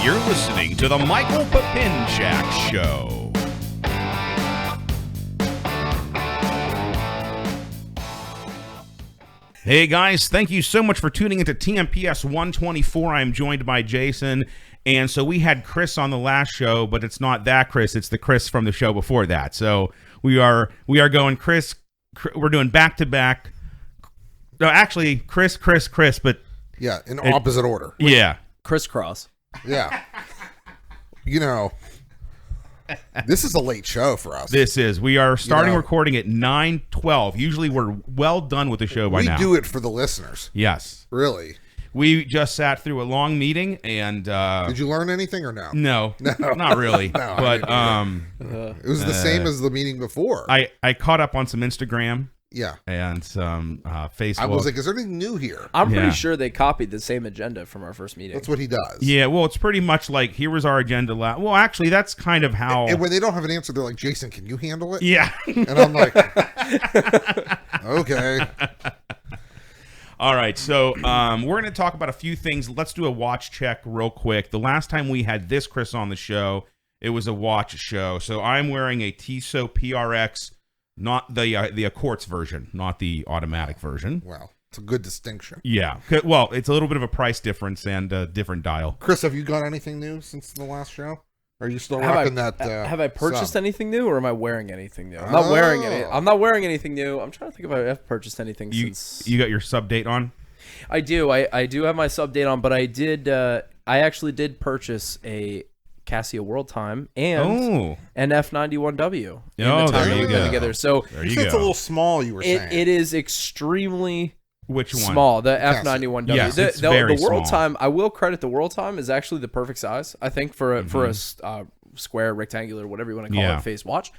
You're listening to the Michael Papinchak Show. Hey guys, thank you so much for tuning into TMPS 124. I'm joined by Jason, and so we had Chris on the last show, but it's not that Chris, it's the Chris from the show before that. So we are going Chris, we're doing back to back. No, actually Chris, but yeah, in opposite order. Yeah. Crisscross. Yeah. You know, this is a late show for us. This is. We are starting recording at 9:12. Usually we're well done with the show by now. We do it for the listeners. Yes. Really. We just sat through a long meeting and did you learn anything or no? No, not really. No, but it was the same as the meeting before. I caught up on some Instagram. Yeah. And some Facebook. I was like, is there anything new here? I'm pretty sure they copied the same agenda from our first meeting. That's what he does. Yeah, well, it's pretty much like, here was our agenda. Well, actually, that's kind of how... And when they don't have an answer, they're like, Jason, can you handle it? Yeah. And I'm like, okay. All right, so we're going to talk about a few things. Let's do a watch check real quick. The last time we had this Chris on the show, it was a watch show. So I'm wearing a Tissot PRX, not the quartz version, not the automatic version. Wow, it's a good distinction. Yeah, well, it's a little bit of a price difference and a different dial. Chris, have you got anything new since the last show? Are you still rocking that? Have I purchased anything new, or am I wearing anything new? I'm not wearing any. I'm not wearing anything new. I'm trying to think if I've purchased anything since. You got your sub date on? I do. I do have my sub date on, but I did. I actually did purchase a Casio World Time and an F91W. Oh, there you go. Together. So it's a little small. You were saying it is extremely which one? Small. The F91W. Yes, it's the very World small. Time. I will credit the World Time is actually the perfect size. I think for a square, rectangular, whatever you want to call it, face watch.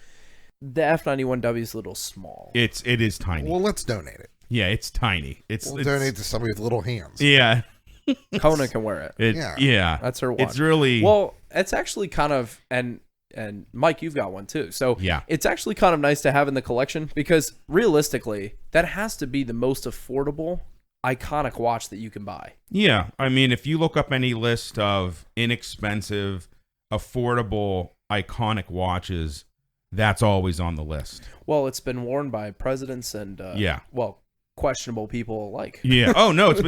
The F91W is a little small. It is tiny. Well, let's donate it. Yeah, it's tiny. We'll donate to somebody with little hands. Yeah. Kona can wear it. Yeah. That's her watch. It's really... Well, it's actually kind of... And Mike, you've got one too. So yeah, it's actually kind of nice to have in the collection because realistically, that has to be the most affordable, iconic watch that you can buy. Yeah. I mean, if you look up any list of inexpensive, affordable, iconic watches, that's always on the list. Well, it's been worn by presidents and questionable people alike. Yeah. Oh no, it's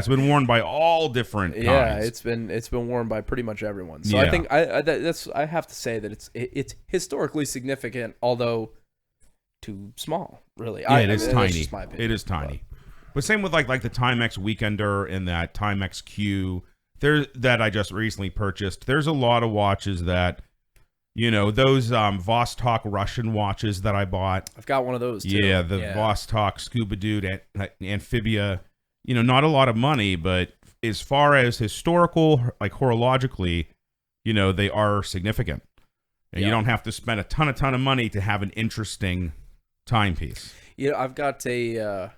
been worn by all different kinds. Yeah, it's been worn by pretty much everyone. So I think I have to say that it's historically significant, although too small. Really, yeah, it is tiny. Just my opinion, it is tiny. But same with like the Timex Weekender and that Timex Q that I just recently purchased. There's a lot of watches that, you know, those Vostok Russian watches that I bought. I've got one of those too. Yeah, the Vostok Scuba Dude Amphibia. You know, not a lot of money, but as far as historical, like horologically, you know, they are significant. And you don't have to spend a ton of money to have an interesting timepiece. Yeah, I've got a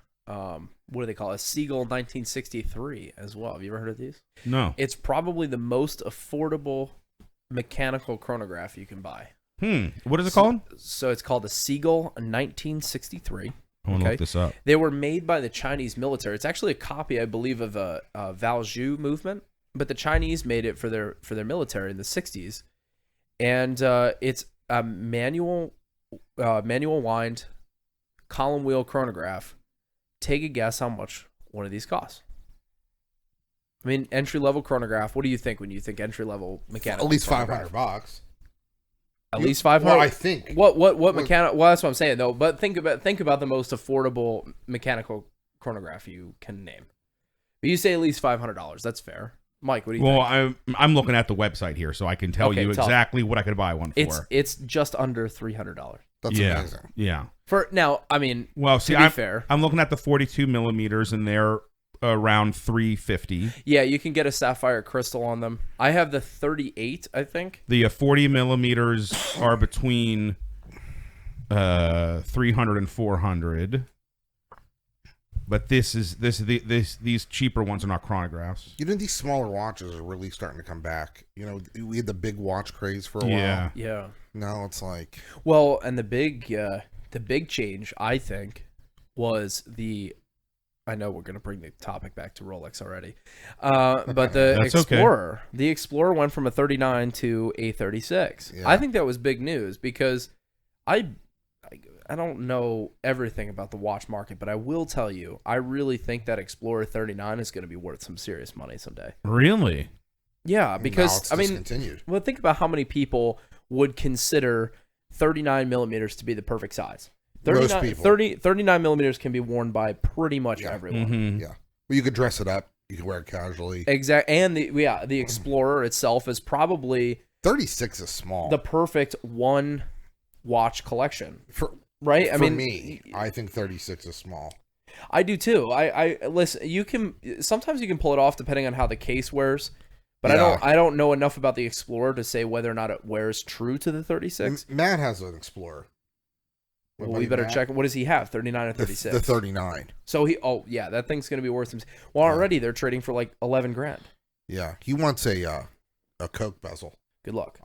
what do they call it? A Seagull 1963 as well. Have you ever heard of these? No. It's probably the most affordable mechanical chronograph you can buy. What is it called? So it's called a Seagull 1963. I want to look this up. They were made by the Chinese military. It's actually a copy, I believe, of a Valjoux movement, but the Chinese made it for their military in the 60s. And it's a manual wind column wheel chronograph. Take a guess how much one of these costs. I mean, entry-level chronograph. What do you think when you think entry-level mechanical? At least chronograph? $500. At least 500. Well, I think. What mechanical? Well, that's what I'm saying though. But think about the most affordable mechanical chronograph you can name. But you say at least $500. That's fair. Mike, what do you think? Well, I'm looking at the website here, so I can tell you exactly what I could buy one for. It's just under $300. That's amazing. Yeah. For now, I mean, well, see, to be fair, I'm looking at the 42 millimeters, and they're around $350. Yeah, you can get a sapphire crystal on them. I have the 38, I think. The 40 millimeters are between 300 and 400. But these cheaper ones are not chronographs. You know, these smaller watches are really starting to come back. You know, we had the big watch craze for a while. Yeah. Now it's like, well, and the big change, I think, was the I know we're gonna bring the topic back to Rolex already, but the That's Explorer, the Explorer went from a 39 to a 36. Yeah. I think that was big news because I don't know everything about the watch market, but I will tell you, I really think that Explorer 39 is going to be worth some serious money someday. Really? Yeah, because I mean, well, think about how many people would consider 39 millimeters to be the perfect size. 39 millimeters can be worn by pretty much everyone. Mm-hmm. Yeah. Well, you could dress it up. You could wear it casually. Exactly. And the Explorer itself is probably 36 is small. the perfect one watch collection. Right? I For mean, me, I think 36 is small. I do too. I listen, sometimes you can pull it off depending on how the case wears. But I don't know enough about the Explorer to say whether or not it wears true to the 36. Matt has an Explorer. Well, we better check. What does he have? 39 or 36? The 39. So that thing's going to be worth some. Well, already they're trading for like 11 grand. Yeah, he wants a Coke bezel. Good luck.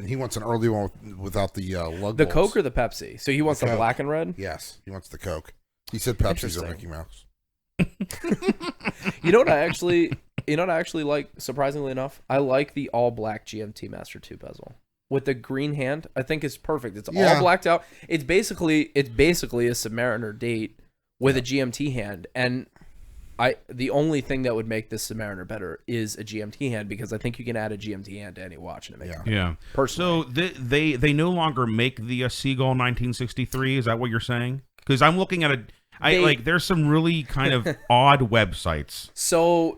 He wants an early one without the lug The bolts. Coke or the Pepsi? So he wants the black and red? Yes, he wants the Coke. He said Pepsi's are Mickey Mouse. You know what I actually like, surprisingly enough? I like the all black GMT Master 2 bezel. With the green hand, I think it's perfect. It's all blacked out. It's basically a Submariner date with a GMT hand, and the only thing that would make this Submariner better is a GMT hand, because I think you can add a GMT hand to any watch and it makes it personally. So they no longer make the Seagull 1963. Is that what you're saying? Because I'm looking at there's some really kind of odd websites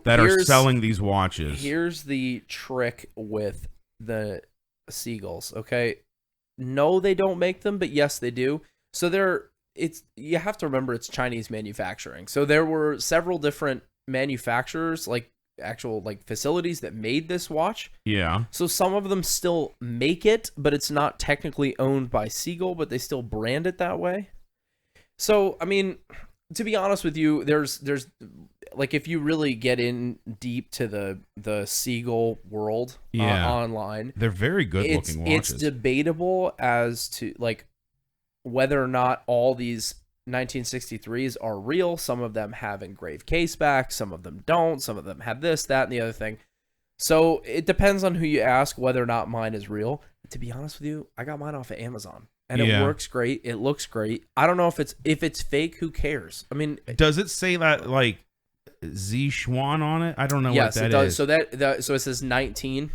that are selling these watches. Here's the trick with the Seagulls. Okay, no, they don't make them, but yes, they do. So you have to remember it's Chinese manufacturing. So there were several different manufacturers, like actual facilities that made this watch. Yeah. So some of them still make it, but it's not technically owned by Seagull, but they still brand it that way. So, I mean, to be honest with you, there's if you really get in deep to the Seagull world online, they're very good looking watches. It's debatable as to whether or not all these 1963s are real. Some of them have engraved case back, some of them don't, some of them have this, that, and the other thing. So it depends on who you ask whether or not mine is real. To be honest with you, I got mine off of Amazon. And it works great. It looks great. I don't know if it's fake. Who cares? I mean, does it say that Zhuan on it? I don't know what that is. Yes, it does. So it says 19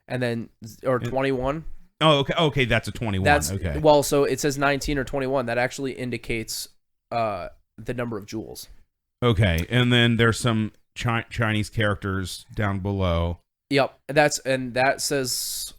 and then or 21. Oh, okay. Okay, that's a 21. Okay. Well, so it says 19 or 21. That actually indicates the number of jewels. Okay, and then there's some Chinese characters down below. Yep, that says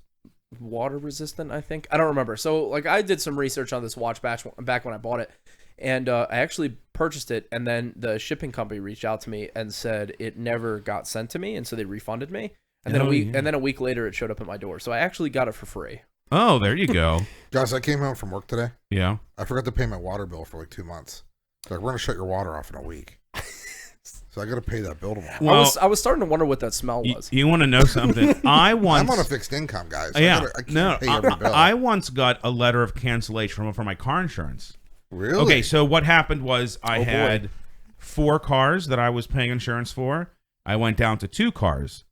water resistant, I think. I don't remember. So I did some research on this watch back when I bought it, and I actually purchased it, and then the shipping company reached out to me and said it never got sent to me, and so they refunded me. And then a week later it showed up at my door. So I actually got it for free. Oh, there you go. Guys, I came home from work today. Yeah. I forgot to pay my water bill for 2 months. We're going to shut your water off in a week. So I got to pay that bill tomorrow. Well, I was starting to wonder what that smell was. You want to know something? I'm on a fixed income, guys. So I can't pay every bill. I once got a letter of cancellation for my car insurance. Really? Okay, so what happened was I had 4 cars that I was paying insurance for. I went down to 2 cars.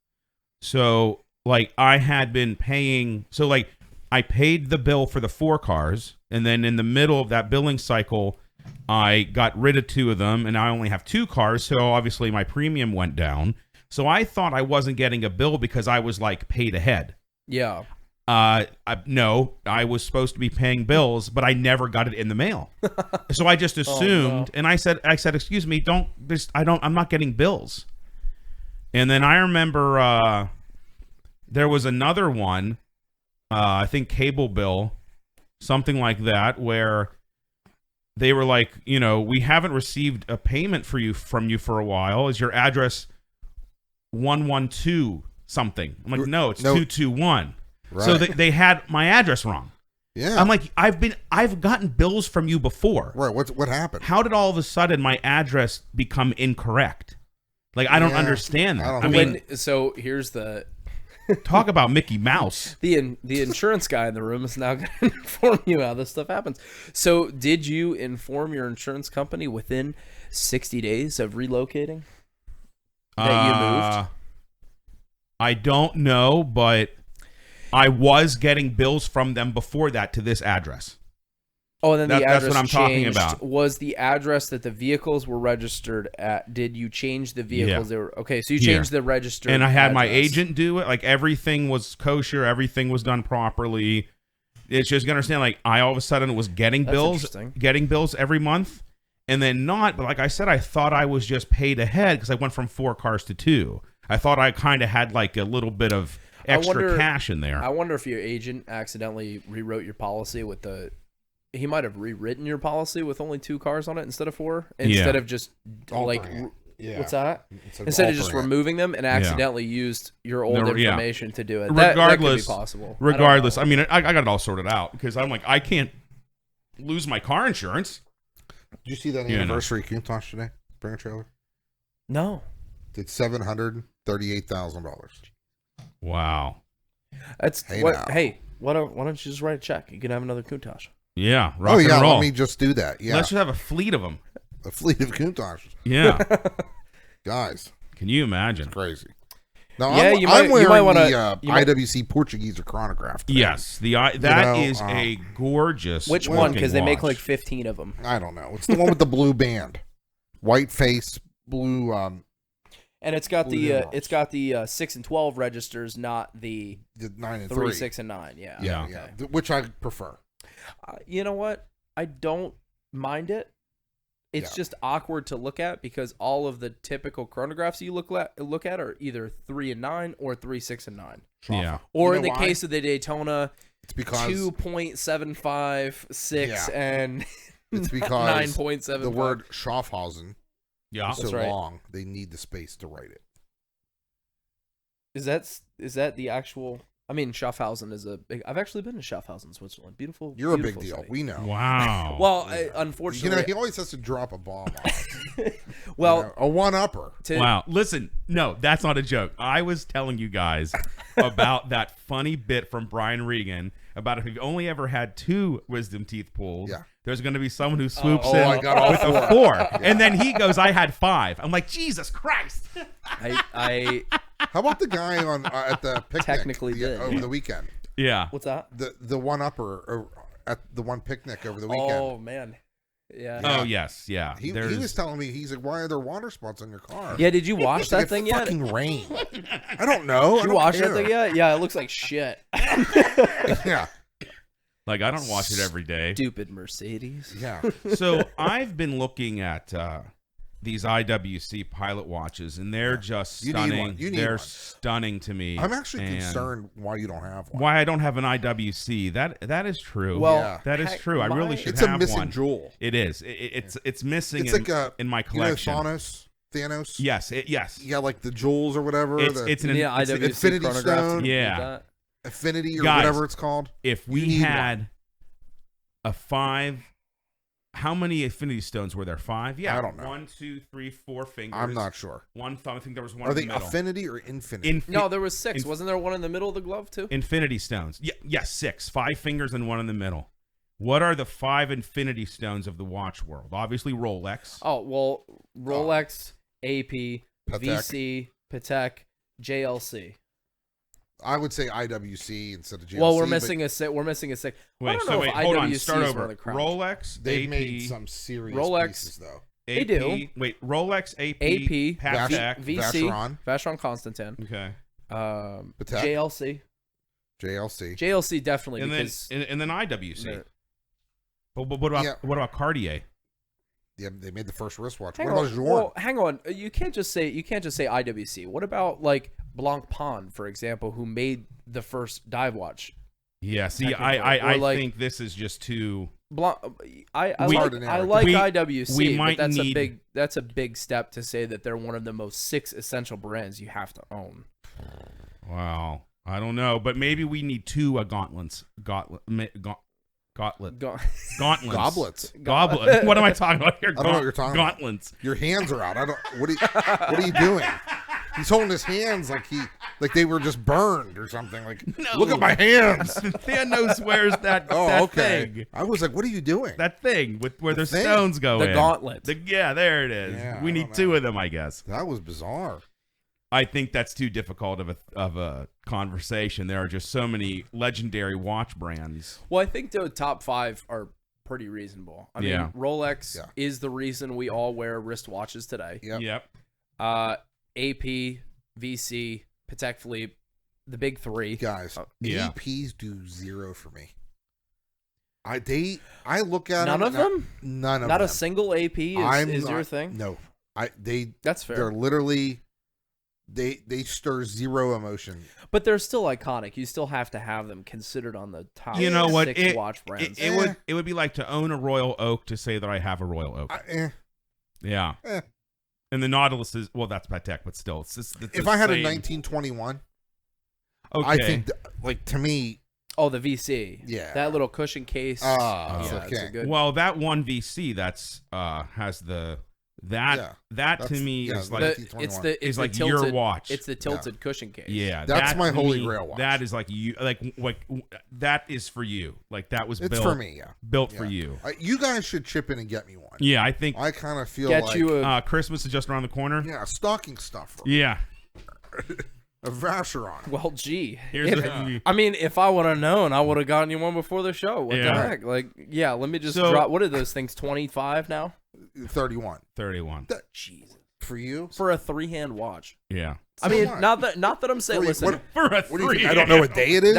So, I had been paying... So, I paid the bill for the 4 cars, and then in the middle of that billing cycle, I got rid of 2 of them, and I only have 2 cars, so obviously my premium went down. So I thought I wasn't getting a bill because I was, paid ahead. Yeah. No, I was supposed to be paying bills, but I never got it in the mail. So I just assumed, and I said, excuse me, I'm not getting bills. And then I remember there was another one, I think cable bill, something like that, where they were like, we haven't received a payment from you for a while. Is your address 112 something? I'm like, no, it's 221. Right. So they had my address wrong. Yeah. I'm like, I've gotten bills from you before. Right. What happened? How did all of a sudden my address become incorrect? I don't understand that. So here's the Talk about Mickey Mouse. The insurance guy in the room is now going to inform you how this stuff happens. So, did you inform your insurance company within 60 days of relocating that you moved? I don't know, but I was getting bills from them before that to this address. Oh, and then the address that's what I'm talking changed. about. Was the address that the vehicles were registered at? Did you change the vehicles? Yeah. They were okay. So you changed the registered. And I had my address. agent do it. Like everything was kosher. Everything was done properly. It's just you understand. Like I all of a sudden was getting bills every month, and then not. But like I said, I thought I was just paid ahead because I went from 4 cars to 2. I thought I kind of had like a little bit of extra cash in there. I wonder if your agent accidentally rewrote your policy with the. He might have rewritten your policy with only 2 cars on it instead of 4, instead of just what's that? Instead of just removing them and accidentally used your old information to do it. That could be possible. Regardless, I mean, I got it all sorted out because I'm like, I can't lose my car insurance. Did you see that anniversary Countach today? Bring a trailer. No. Did $738,000. Wow. That's hey, why don't you just write a check? You can have another Countach. Yeah. Rock and roll. Let me just do that. Yeah. Let's just have a fleet of them. A fleet of Countachs. Yeah. Guys. Can you imagine? It's crazy. Now, I'm wearing the IWC Portuguese chronograph today. Yes. That is a gorgeous. Which one? Because they make like 15 of them. I don't know. It's the one with the blue band. White face, blue. And it's got the 6 and 12 registers, not the 9 and 3, 3. 6 and 9. Yeah. Yeah. Which I prefer. You know what? I don't mind it. It's just awkward to look at because all of the typical chronographs you look at are either 3 and 9 or 3, 6 and 9. Yeah. Or in the case of the Daytona, it's because 2.756 and it's because 9.7. The word Schaffhausen is so right. long they need the space to write it. Is that the actual? I mean, Schaffhausen is a big. I've actually been to Schaffhausen, Switzerland. Beautiful. You're beautiful a big deal. city. We know. Wow. Well, unfortunately, he always has to drop a bomb on us. Well, a one-upper. Wow. Listen, no, that's not a joke. I was telling you guys about that funny bit from Brian Regan about if you've only ever had 2 wisdom teeth pulled, there's going to be someone who swoops in with a 4. Yeah. And then he goes, I had 5. I'm like, Jesus Christ. How about the guy at the picnic technically over the weekend? Yeah. What's that? The one-upper at the one picnic over the weekend. Oh, man. Yeah. Oh, yes. Yeah. He was telling me, he's like, why are there water spots on your car? Yeah, did you wash that thing yet? Fucking rain. I don't know. Did you wash that thing yet? Yeah, it looks like shit. Yeah. Like, I don't wash it every day. Stupid Mercedes. Yeah. So I've been looking at these IWC pilot watches, and they're just stunning. They're stunning to me. I'm actually concerned why you don't have one. Why I don't have an IWC. That is true. Well, that is true. I really should it's have a missing one. jewel. It is. It's missing in my collection. You know Thanos? Yes. Yes. Yeah, like the jewels or whatever. It's an IWC Infinity Stone. Yeah. Affinity or whatever it's called. If we had a 5, how many Infinity Stones were there? 5? Yeah. I don't know. 1, 2, 3, 4 fingers. I'm not sure. 1 thumb. I think there was one Are in the they middle. Affinity or Infinity? No, there was 6. Wasn't there one in the middle of the glove too? Infinity Stones. Yes, 6. 5 fingers and 1 in the middle. What are the 5 Infinity Stones of the watch world? Obviously Rolex. Oh, well, Rolex, AP, VC, Patek, JLC. I would say IWC instead of JLC. Well, we're missing a 6. Wait, hold on. Start over. Rolex, They've AP, made some serious Rolex pieces, though. They AP, do. Wait, Rolex, AP, Patek, VC, Vacheron. Vacheron Constantine. Okay. Patek. JLC. JLC. JLC definitely And because then IWC. But what about Cartier? Yeah, they made the first wristwatch. Hang What on. about Journe? Well, hang on. You can't just say IWC. What about like Blancpain, for example, who made the first dive watch? Yeah, see, I think this is just too. I like IWC, but that's a big step to say that they're one of the most 6 essential brands you have to own. Wow, I don't know, but maybe we need 2 gauntlets. Goblets. Goblet. What am I talking about here? I don't know what you're talking gauntlets. Your hands are out. What are you doing? He's holding his hands like like they were just burned or something. Like, No. look at my hands. Thanos wears that, Oh, that okay. thing. I was like, what are you doing? That thing with where the thing? stones go The in. gauntlet. Yeah, there it is. Yeah, we I need don't two know. of them, I guess. That was bizarre. I think that's too difficult of a conversation. There are just so many legendary watch brands. Well, I think the top 5 are pretty reasonable. I mean, Yeah. Rolex Yeah. is the reason we all wear wristwatches today. Yep. AP, VC, Patek Philippe, the big 3. Guys, Yeah. APs do 0 for me. I look at None of them? None of Not them. a single AP is your thing? No. That's fair. They're literally they stir 0 emotion. But they're still iconic. You still have to have them considered on the top You know what? 6 watch brands. It would be like to own a Royal Oak to say that I have a Royal Oak. Yeah. Eh. And the Nautilus is, well, that's Patek, but still. It's If I had a 1921, okay. I think, like, to me, Oh, the VC. Yeah. That little cushion case. That's yeah, it's okay. a good. Well, that one VC that's has the that That's- to me yeah, is the- like it's the is like tilted, your watch. It's the tilted cushion case. Yeah, That's that my to holy me, grail watch. That is like you like that is for you. Like that was it's built for me, yeah. built Yeah. for you. You guys should chip in and get me one. Yeah, I think I kind of feel Get like you a Christmas is just around the corner. yeah, stocking stuff. Yeah. A Vacheron. well, gee. Here's the, I mean, if I would have known, I would have gotten you one before the show. What Yeah. the heck? Like, yeah, let me just So- drop. What are those things? 25 now? 31. 31. Jesus. For you? For a 3-hand watch. Yeah. I So mean, what? not that I'm saying. For- Listen, what- For a What do you three. think? I don't know what day it is?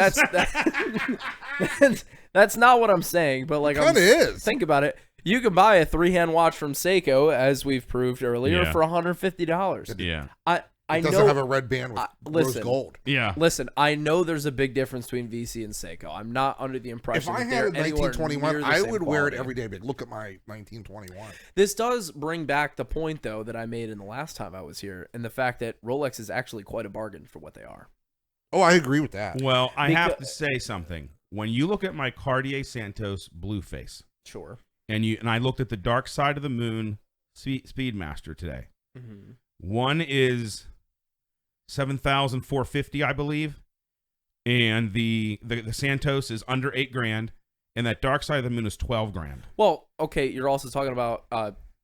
that's not what I'm saying. But like, Kinda is. Think about it. You can buy a 3-hand watch from Seiko, as we've proved earlier, Yeah. for $150. Yeah. I It doesn't know. have a red band with rose listen. gold. Yeah. Listen, I know there's a big difference between VC and Seiko. I'm not under the If impression I that they're had a anywhere 1921, near the I same would wear it quality. every day. But look at my 1921. This does bring back the point, though, that I made in the last time I was here, and the fact that Rolex is actually quite a bargain for what they are. Oh, I agree with that. Well, I have to say something. When you look at my Cartier Santos Blueface, Sure. and I looked at the Dark Side of the Moon Speedmaster today. Mm-hmm. One is 7,450, I believe, and the Santos is under $8,000, and that Dark Side of the Moon is $12,000. Well, okay, you're also talking about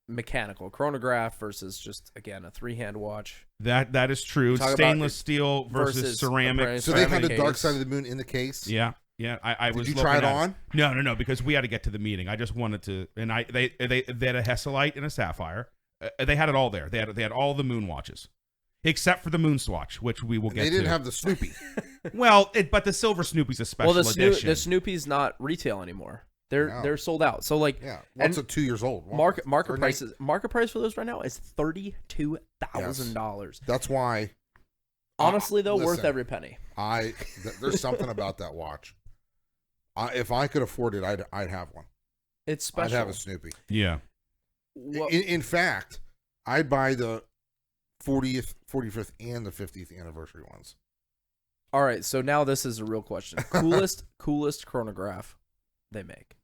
mechanical chronograph versus just, again, a 3-hand watch. That is true. Talk about Stainless steel versus ceramic. So they've had the ceramic dark case. side of the moon in the case. Yeah. Yeah, I was. Did you try it looking at on? No, because we had to get to the meeting. I just wanted to, and they had a Hesselite and a Sapphire. They had it all there. They had all the moon watches, except for the MoonSwatch, which we will get to. They didn't have the Snoopy. Well, but the Silver Snoopy's a special Well, edition. the Snoopy's not retail anymore. No. They're sold out. So like, Yeah. What's and it 2 years old? market Or prices. Market price for those right now is $32,000. That's why. Honestly, though, worth listen, every penny. There's something about that watch. If I could afford it, I'd have one. It's special. I'd have a Snoopy. Yeah. In fact, I'd buy the 40th, 45th, and the 50th anniversary ones. All right, so now this is a real question. Coolest chronograph they make.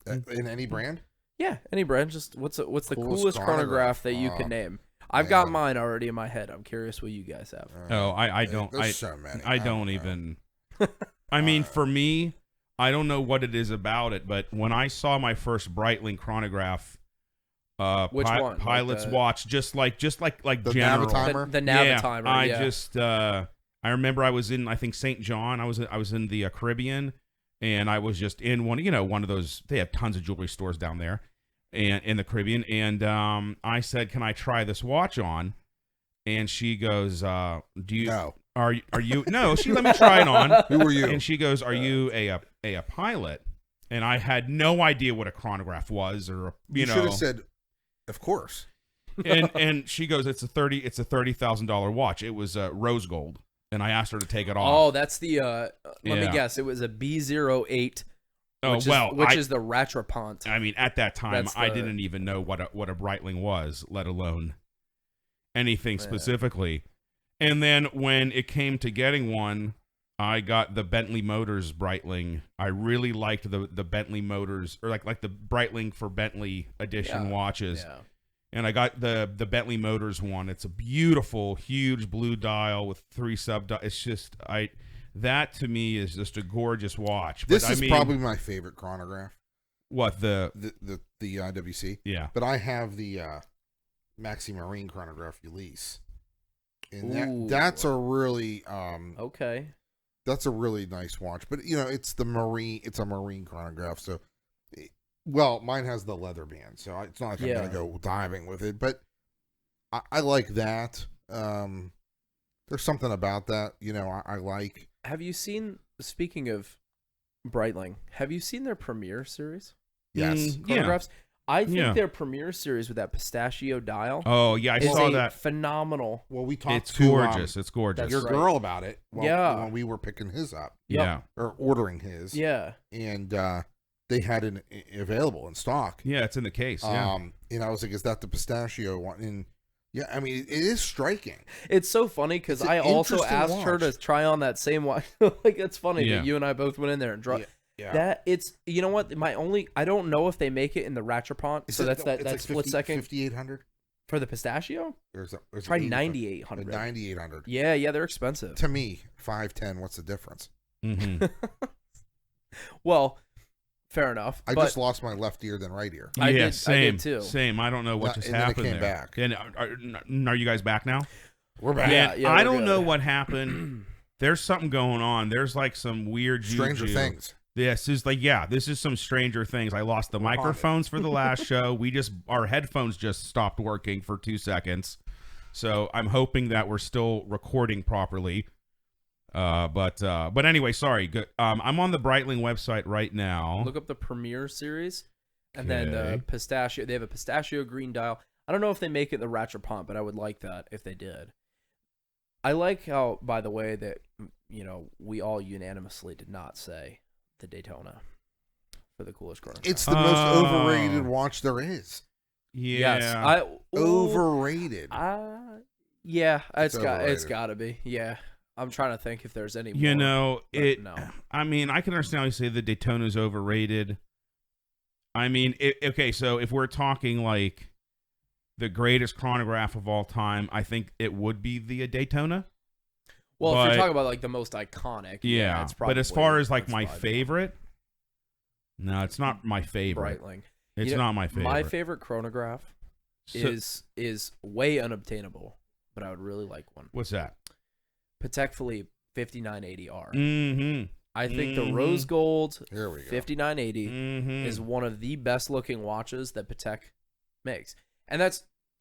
In any brand? Yeah, any brand. Just what's the coolest Coolest chronograph chronograph. that you can name? I've got mine already in my head. I'm curious what you guys have. Oh, I don't. There's so many. I don't know. even. I mean, for me, I don't know what it is about it, but when I saw my first Breitling chronograph, Which one? Pilot's Like the- watch, just like The general. Navitimer? The Navitimer. I yeah. just I remember I was in St. John. I was in the Caribbean, and I was just in one of those. They have tons of jewelry stores down there, and in the Caribbean. And I said, "Can I try this watch on?" And she goes, "Do you? No. Are you? No." She let me try it on. Who were you? And she goes, "Are you a pilot?" And I had no idea what a chronograph was, or You should have said, of course. and she goes, "It's a $30,000 watch. It was rose gold." And I asked her to take it off. Oh, that's the. Let me Yeah. guess. It was a B08. Oh, Which is the Rattrapant. I mean, at that time, That's I the- didn't even know what a Breitling was, let alone anything specifically. And then when it came to getting one, I got the Bentley Motors Breitling. I really liked the Bentley Motors, or like the Breitling for Bentley edition watches. Yeah. And I got the Bentley Motors one. It's a beautiful, huge blue dial with 3 sub. It's just that to me is just a gorgeous watch. This but is I mean, probably my favorite chronograph. what The IWC. yeah. But I have the Maxi Marine chronograph Ulysses. And Ooh. that's a really Okay. that's a really nice watch. But it's a marine chronograph, so well, mine has the leather band, so it's not like I'm gonna go diving with it, but I like that. There's something about that, I like. Have you seen, speaking of Breitling, have you seen their Premier series? Yes. Chronographs? I think Yeah. their Premier series with that pistachio dial Oh yeah, I is saw a that. phenomenal. Well, we talked It's to gorgeous. It's gorgeous. your That's girl about it. Yeah. When we were picking his up Yeah. or ordering his. Yeah. And they had it available in stock. Yeah, it's in the case. Yeah. And I was like, is that the pistachio one? And yeah, I mean, it is striking. It's so funny because It's an I also interesting asked her to watch. try on that same watch. Like, it's funny Yeah. that you and I both went in there and Yeah. that it's, you know what, I don't know if they make it in the Rattrapant, so that's that like split second 5,800 for the pistachio. There's Probably 9,800. 9,800. Yeah, they're expensive. To me, 510. What's the difference? Mm-hmm. Well, fair enough. I but just lost my left ear than right ear. I Yeah, did same. too. Same. I don't know what just And then it happened came there. back. And are you guys back now? We're back. Yeah, I we're don't good. know what happened. There's something going on. There's like some weird Stranger juju. Things. This is this is some Stranger Things. I lost the microphones for the last show. Our headphones just stopped working for 2 seconds. So I'm hoping that we're still recording properly. But anyway, sorry. Good. I'm on the Breitling website right now. Look up the Premier series, and Okay. then pistachio. They have a pistachio green dial. I don't know if they make it the Rattrapant, but I would like that if they did. I like how, by the way, that we all unanimously did not say the Daytona for the Coolest Chronograph. It's the most overrated watch there is. Yeah. Yes, Overrated. Yeah, it's overrated. got to be. Yeah, I'm trying to think if there's any. You more, know, but no. I mean, I can understand how you say the Daytona's overrated. I mean, okay, so if we're talking like the greatest chronograph of all time, I think it would be the Daytona. Well, if but- you're talking about like the most iconic, Yeah, it's probably. but as far as like it's my probably favorite, no, it's not my favorite. Breitling. It's You know, not my favorite. My favorite chronograph So- is way unobtainable, but I would really like one. What's that? Patek Philippe 5980R. Mm-hmm. I think the Mhm. rose gold Here we go. 5980 Mm-hmm. is one of the best looking watches that Patek makes. And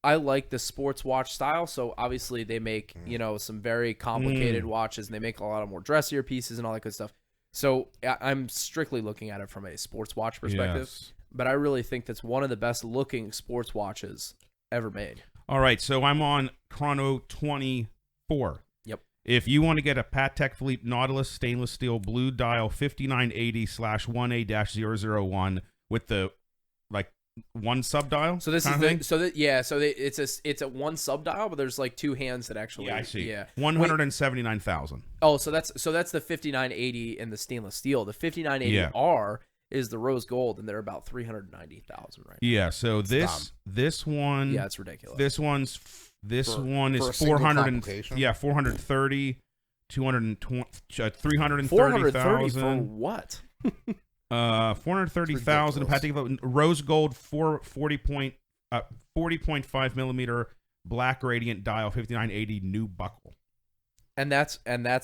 I like the sports watch style, so obviously they make, some very complicated watches, and they make a lot of more dressier pieces and all that good stuff. So I'm strictly looking at it from a sports watch perspective, Yes. but I really think that's one of the best looking sports watches ever made. All right, so I'm on Chrono 24. Yep. If you want to get a Patek Philippe Nautilus stainless steel blue dial 5980/1A-001 with the one sub dial. So this is thing. it's a one sub dial, but there's like two hands that actually. Yeah, I see. Yeah. 179,000. Oh, so that's the 5980 in the stainless steel. The 5980R is the rose gold, and they're about 390,000 right now. Yeah. So this one. Yeah, it's ridiculous. This one is for a 400. single 430, 220, 330,000. 430 for what? 430,000. Patek rose gold 40.5 millimeter black radiant dial 5980 new buckle. And that's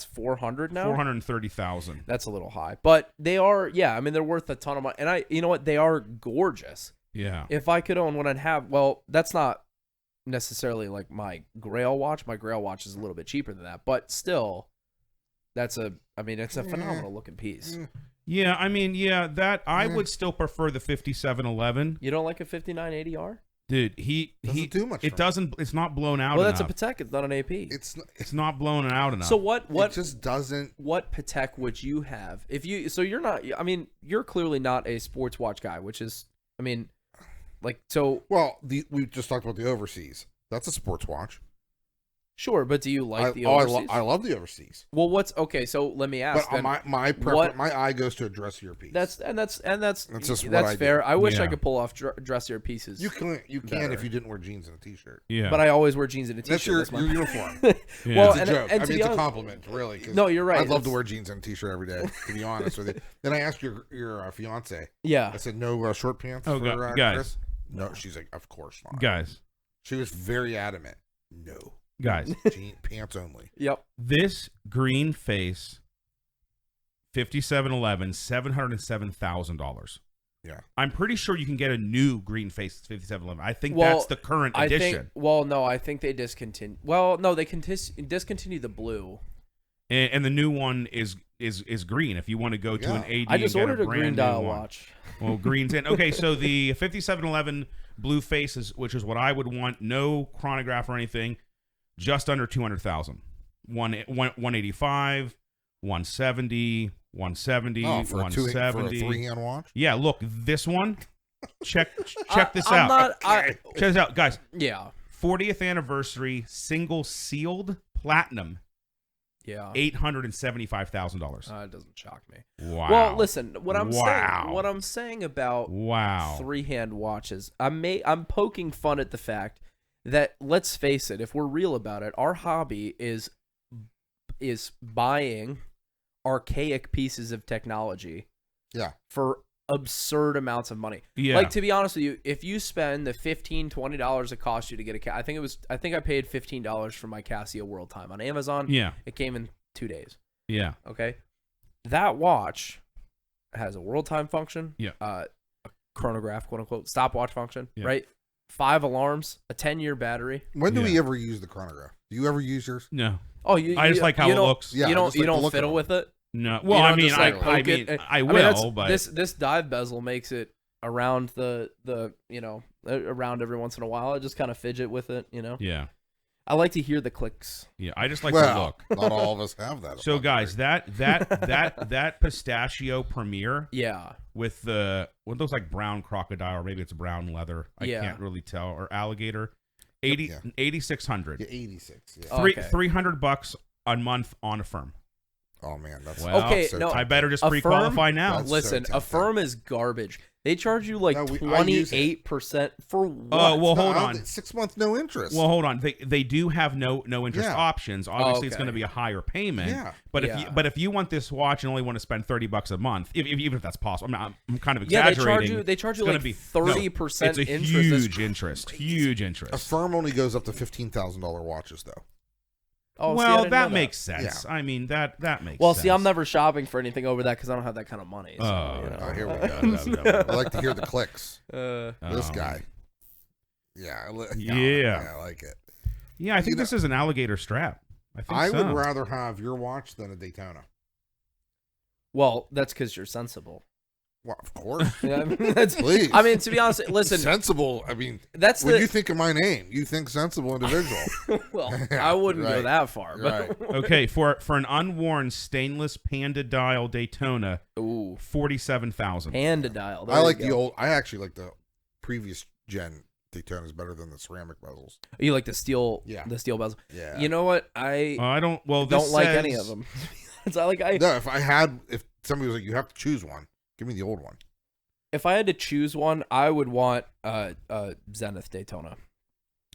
400 now. 430,000. That's a little high, but they are. Yeah, I mean they're worth a ton of money. And you know what? They are gorgeous. Yeah. If I could own one, I'd have. Well, that's not necessarily like my Grail watch. My Grail watch is a little bit cheaper than that, but still, it's a phenomenal looking piece. Yeah, I mean, that I would still prefer the 5711. You don't like a 5980R? Dude, Doesn't do much It for me. doesn't. It's not blown out Well, that's enough. a Patek. It's not an AP. It's not blown out enough. So what it just doesn't. what Patek would you have if you? So you're not. I mean, you're clearly not a sports watch guy, which is. I mean, like so. Well, we just talked about the overseas. That's a sports watch. Sure, but do you like the I overseas? love the overseas. Well, what's okay? So let me ask. But then, my eye goes to a dressier piece. that's just what that's I fair. do. I wish I Yeah. could pull off dressier pieces. You can better. if you didn't wear jeans and a t-shirt. Yeah. But I always wear jeans and a That's t-shirt. your uniform. Yeah. Well, It's a joke. and I to mean, be it's a honest, compliment, really. 'Cause no, you're right. I'd love to It's- wear jeans and a t-shirt every day, to be honest with you. Then I asked your fiance. Yeah. I said, no short pants Oh, for guys. Chris? No, she's like, of course not. Guys, She was very adamant. No. guys, Pants only. Yep. this green face 5711, $707,000. Yeah. I'm pretty sure you can get a new green face 5711. I think Well, that's the current edition. I think they discontinued. Well, no, they discontinued the blue. And the new one is green. If you want to go to an AD, I just and get ordered a brand green new dial one. watch. Well, green's in. Okay, so the 5711 blue face which is what I would want. No chronograph or anything. Just under 200,000. 185, 170, 170, Oh, for a 170. three-hand watch? Yeah, look, this one. Check this I'm out. not. Check this out, guys. Yeah. 40th anniversary, single sealed platinum, Yeah. $875,000. It doesn't shock me. Wow. Well, listen, what I'm Wow. saying about Wow. three-hand watches, I'm poking fun at the fact that, let's face it, if we're real about it, our hobby is buying archaic pieces of technology Yeah. for absurd amounts of money. Yeah. Like, to be honest with you, if you spend the $15-$20 it cost you to get a I think I paid $15 for my Casio World Time on Amazon. Yeah. It came in 2 days. Yeah. Okay. That watch has a world time function. Yeah. A chronograph, quote unquote, stopwatch function, Yeah. right? 5 alarms, a 10-year battery. When do Yeah. we ever use the chronograph? Do you ever use yours? No. Oh, I just like how it looks. Yeah, you don't I just like the look fiddle of with it. No. Well, You I don't mean, just, like, I poke mean, it. I mean, will, but this dive bezel makes it around the around every once in a while. I just kind of fidget with it, yeah. I like to hear the clicks. Yeah. I just like the look. Not all of us have that. So, guys, that pistachio Premier Yeah. with what looks like brown crocodile, or maybe it's brown leather. I Yeah. can't really tell, or alligator. Yeah. 8,600. Yeah, 86. Yeah. Oh, okay. $300 a month on a firm. Oh man, that's Well, Okay, so no, I better just A pre-qualify now. That's Listen, so a tempting. firm is garbage. They charge you like No, I use it. 28% for what? Oh, well, No, hold I don't on. think- 6 months, no interest. Well, hold on. They do have no interest Yeah. options. Obviously, it's Okay. going to be a higher payment. Yeah. But Yeah. if you want this watch and only want to spend $30 a month, even if that's possible, I'm kind of Yeah, exaggerating. they charge you It's gonna like be 30% It's a interest. That's huge interest. Huge interest. a firm only goes up to $15,000 watches, though. Oh, see, I well, didn't know that makes sense. Yeah. I mean, that makes Well, sense. see, I'm never shopping for anything over that because I don't have that kind of money. So, Oh, you know. Oh, here we go. I like to hear the clicks. This Um, guy. Yeah, Yeah. I like it. Yeah, I think You this is an alligator strap. I think I so. would rather have your watch than a Daytona. Well, that's because you're sensible. Well, of course. Yeah, I mean, that's, Please. I mean, to be honest, listen, Sensible. I mean, that's when the. you think of my name, you think sensible individual. Well, Yeah, I wouldn't go right. that far, You're but right. Okay, for an unworn stainless Panda dial Daytona, ooh, 47,000. Panda dial. There I you like go. the old. I actually like the previous gen Daytonas better than the ceramic bezels. You like the steel? Yeah. The steel bezel. Yeah. You know what? I I don't. Well, don't this like says- any of them. It's not like I. No, if somebody was like, you have to choose one, give me the old one. If I had to choose one, I would want Zenith Daytona.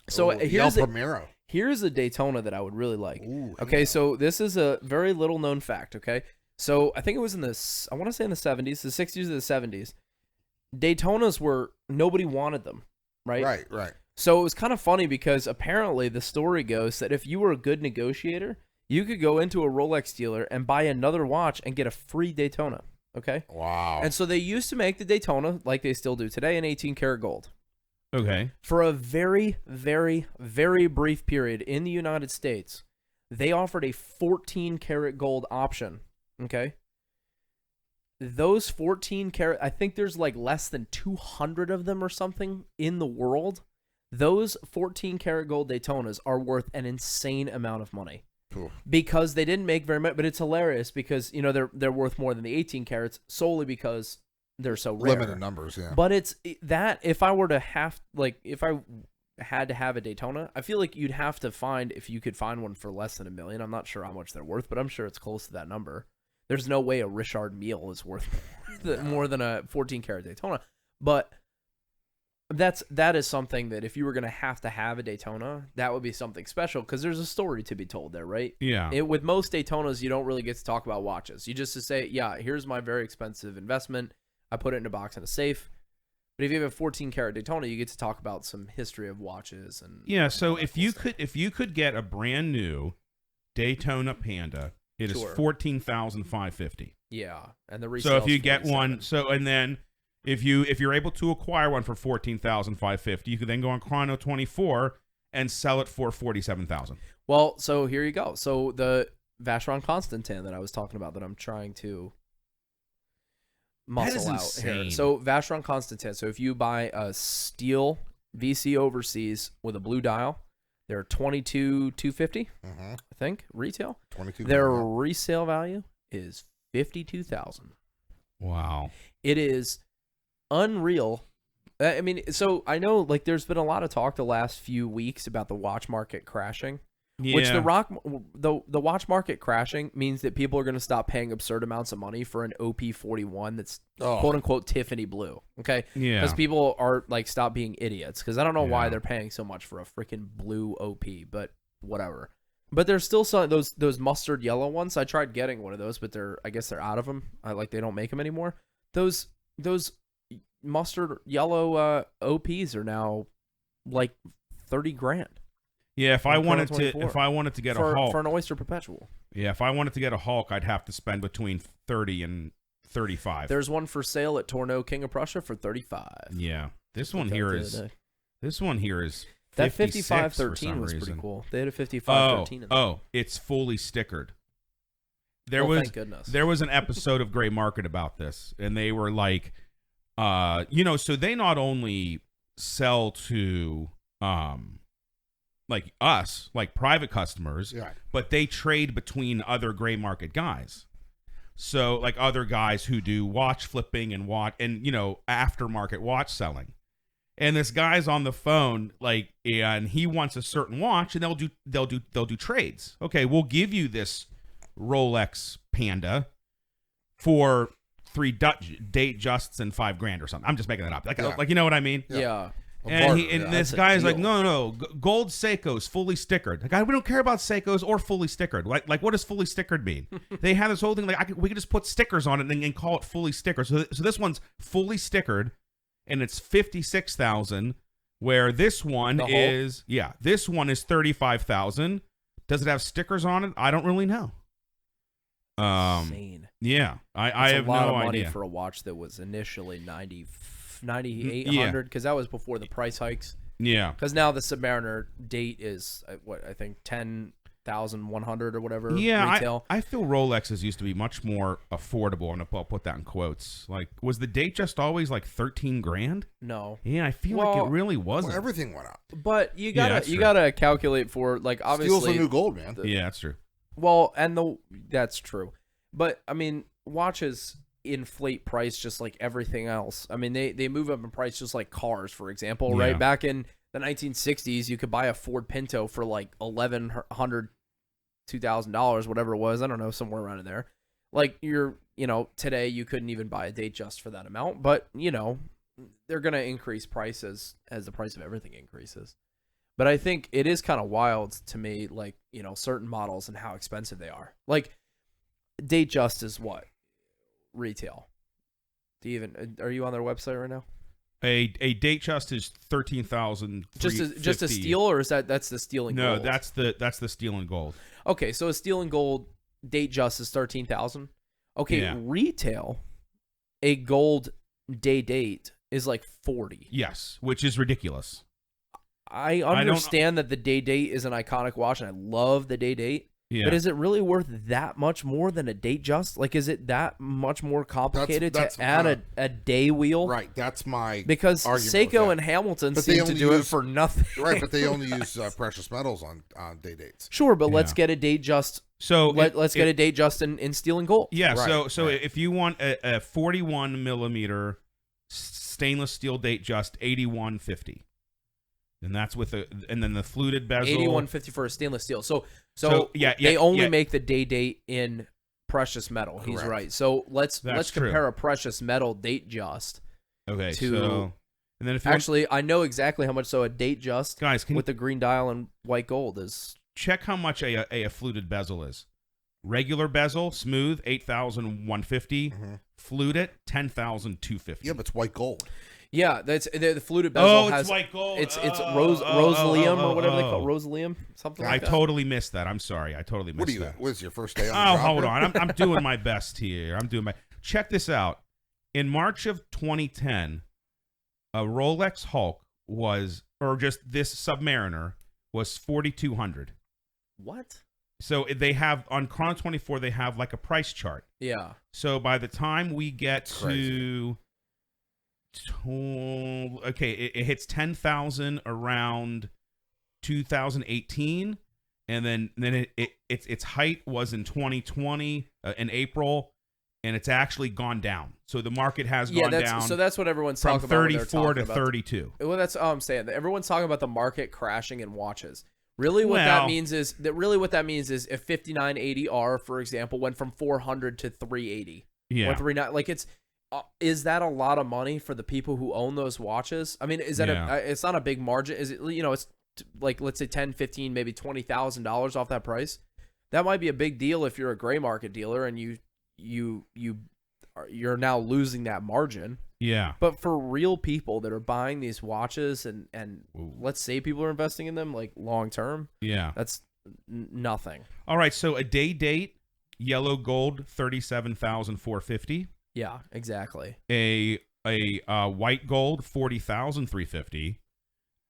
So Oh, the here's El a, Primero. here's a Daytona that I would really like. Ooh, Okay, yeah. so this is a very little known fact, okay? So I think it was I want to say in the 70s, the 60s or the 70s. Daytonas nobody wanted them, right? Right. So it was kind of funny because apparently the story goes that if you were a good negotiator, you could go into a Rolex dealer and buy another watch and get a free Daytona, okay? Wow. And so they used to make the Daytona, like they still do today, in 18 karat gold. Okay. For a very, very, very brief period in the United States, they offered a 14 karat gold option. Okay. Those 14 karat, I think there's like less than 200 of them or something in the world. Those 14 karat gold Daytonas are worth an insane amount of money. Cool. Because they didn't make very much, but it's hilarious because, you know, they're worth more than the 18 carats solely because they're so rare. Limited numbers, yeah. But it's that if I were to have, like, if I had to have a Daytona, I feel like you'd have to find, if you could find one for less than $1 million. I'm not sure how much they're worth, but I'm sure it's close to that number. There's no way a Richard Mille is worth more than a 14 karat Daytona. But that is something that if you were going to have a Daytona, that would be something special because there's a story to be told there, right? Yeah. With most Daytonas, you don't really get to talk about watches. You just to say, yeah, here's my very expensive investment. I put it in a box in a safe. But if you have a 14 karat Daytona, you get to talk about some history of watches and yeah. So if you could get a brand new Daytona Panda, it is $14,550. Yeah, and the resale. So if you get one, and then if you're able to acquire one for $14,550, you could then go on Chrono 24 and sell it for $47,000. Well, so here you go. So the Vacheron Constantine that I was talking about that I'm trying to muscle out insane. here. So Vacheron Constantine. So if you buy a steel VC overseas with a blue dial, they're $22,250, I think, retail. $22,000. Their resale value is $52,000. Wow. It is unreal. I mean, so I know like there's been a lot of talk the last few weeks about the watch market crashing. Yeah. Which the watch market crashing means that people are going to stop paying absurd amounts of money for an OP41 that's quote unquote Tiffany blue. Okay, yeah, because people are like stop being idiots. Because I don't know why they're paying so much for a freaking blue OP, but whatever. But there's still some those mustard yellow ones. I tried getting one of those, but I guess they're out of them. They don't make them anymore. Those mustard yellow OPs are now like $30,000. Yeah, if I wanted to get a Hulk for an Oyster Perpetual. Yeah, if I wanted to get a Hulk, I'd have to spend between 30 and 35. There's one for sale at Torno King of Prussia for 35. Yeah, this one here is that 5513 was reason. Pretty cool. They had a 5513 in there. Oh, it's fully stickered. Thank goodness. There was an episode of Gray Market about this, and they were like, so they not only sell to like us, like private customers, but they trade between other gray market guys. So like other guys who do watch flipping and aftermarket watch selling. And this guy's on the phone, and he wants a certain watch, and they'll do trades. Okay, we'll give you this Rolex Panda for 3 Datejusts and $5,000 or something. I'm just making that up. Like you know what I mean? Yeah. And this guy's like, no, gold Seikos fully stickered. Like, we don't care about Seikos or fully stickered. Like what does fully stickered mean? They have this whole thing we could just put stickers on it and call it fully stickered. So this one's fully stickered, and it's $56,000. Where this one is $35,000. Does it have stickers on it? I don't really know. Insane. Yeah, I have no idea. A lot of money for a watch that was initially $9,800 because that was before the price hikes. Yeah, because now the Submariner date is I think $10,100 or whatever. Yeah, retail. I feel Rolexes used to be much more affordable, and I'll put that in quotes. Like, was the Datejust always like $13,000? No. Yeah, I feel like it really wasn't. Well, everything went up. But you gotta calculate for obviously steel's the new gold, man. Yeah, that's true. Well, that's true. But I mean, watches inflate price just like everything else. I mean, they move up in price just like cars, for example, right? Back in the 1960s, you could buy a Ford Pinto for like $1,100, $2,000, whatever it was. I don't know, somewhere around in there. Like today you couldn't even buy a Datejust for that amount, but they're going to increase prices as the price of everything increases. But I think it is kind of wild to me, like, certain models and how expensive they are. Like, Datejust is what? Retail. Are you on their website right now? A Datejust is $13,000. Just a steel, or is that's the steel and gold? No, that's the steel and gold. Okay, so a steel and gold Datejust is $13,000. Okay, retail, a gold date is like $40,000. Yes, which is ridiculous. I understand that the date is an iconic watch, and I love the date. Yeah. But is it really worth that much more than a Datejust? Like, is it that much more complicated to add a day wheel? Right, that's my because Seiko and Hamilton seem to do it for nothing. Right, but they only use precious metals on day dates. Sure, but let's get a Datejust. So let's get a Datejust in steel and gold. Yeah, right, so if you want a 41 millimeter stainless steel Datejust, $81.50. And that's with and then the fluted bezel. 8150 for a stainless steel. So yeah, they only make the day date in precious metal. Correct. He's right. So let's compare a precious metal Datejust. Okay. To, and then if I know exactly how much. So a Datejust, guys, with the green dial and white gold is. Check how much a fluted bezel is. Regular bezel, smooth, 8,150. Mm-hmm. Fluted, 10,250. Yeah, but it's white gold. Yeah, that's the fluted bezel has. It's white gold. It's roselium or whatever they call it. Roselium, something like that. I totally missed that. I'm sorry. I totally missed that. What is your first day on the job? Hold on. I'm doing my best here. Check this out. In March of 2010, a Rolex Hulk just this Submariner was 4,200. What? So they have on Chrono 24, they have like a price chart. Yeah. So by the time we get to it hits 10,000 around 2018, and then its height was in 2020 in April, and it's actually gone down. So the market has gone down. So that's what everyone's from talking about. 34 to 32. Well, that's all I'm saying. Everyone's talking about the market crashing in watches. Really, what that means is if 5980R, for example, went from 400 to 380. Yeah. Or 390. Like is that a lot of money for the people who own those watches? I mean, is that it's not a big margin? Is it, it's like, let's say 10, 15, maybe $20,000 off that price? That might be a big deal if you're a gray market dealer and you're now losing that margin. Yeah. But for real people that are buying these watches and let's say people are investing in them like long term. Yeah. That's nothing. All right, so a day date yellow gold 37,450. Yeah, exactly. A white gold 40,350.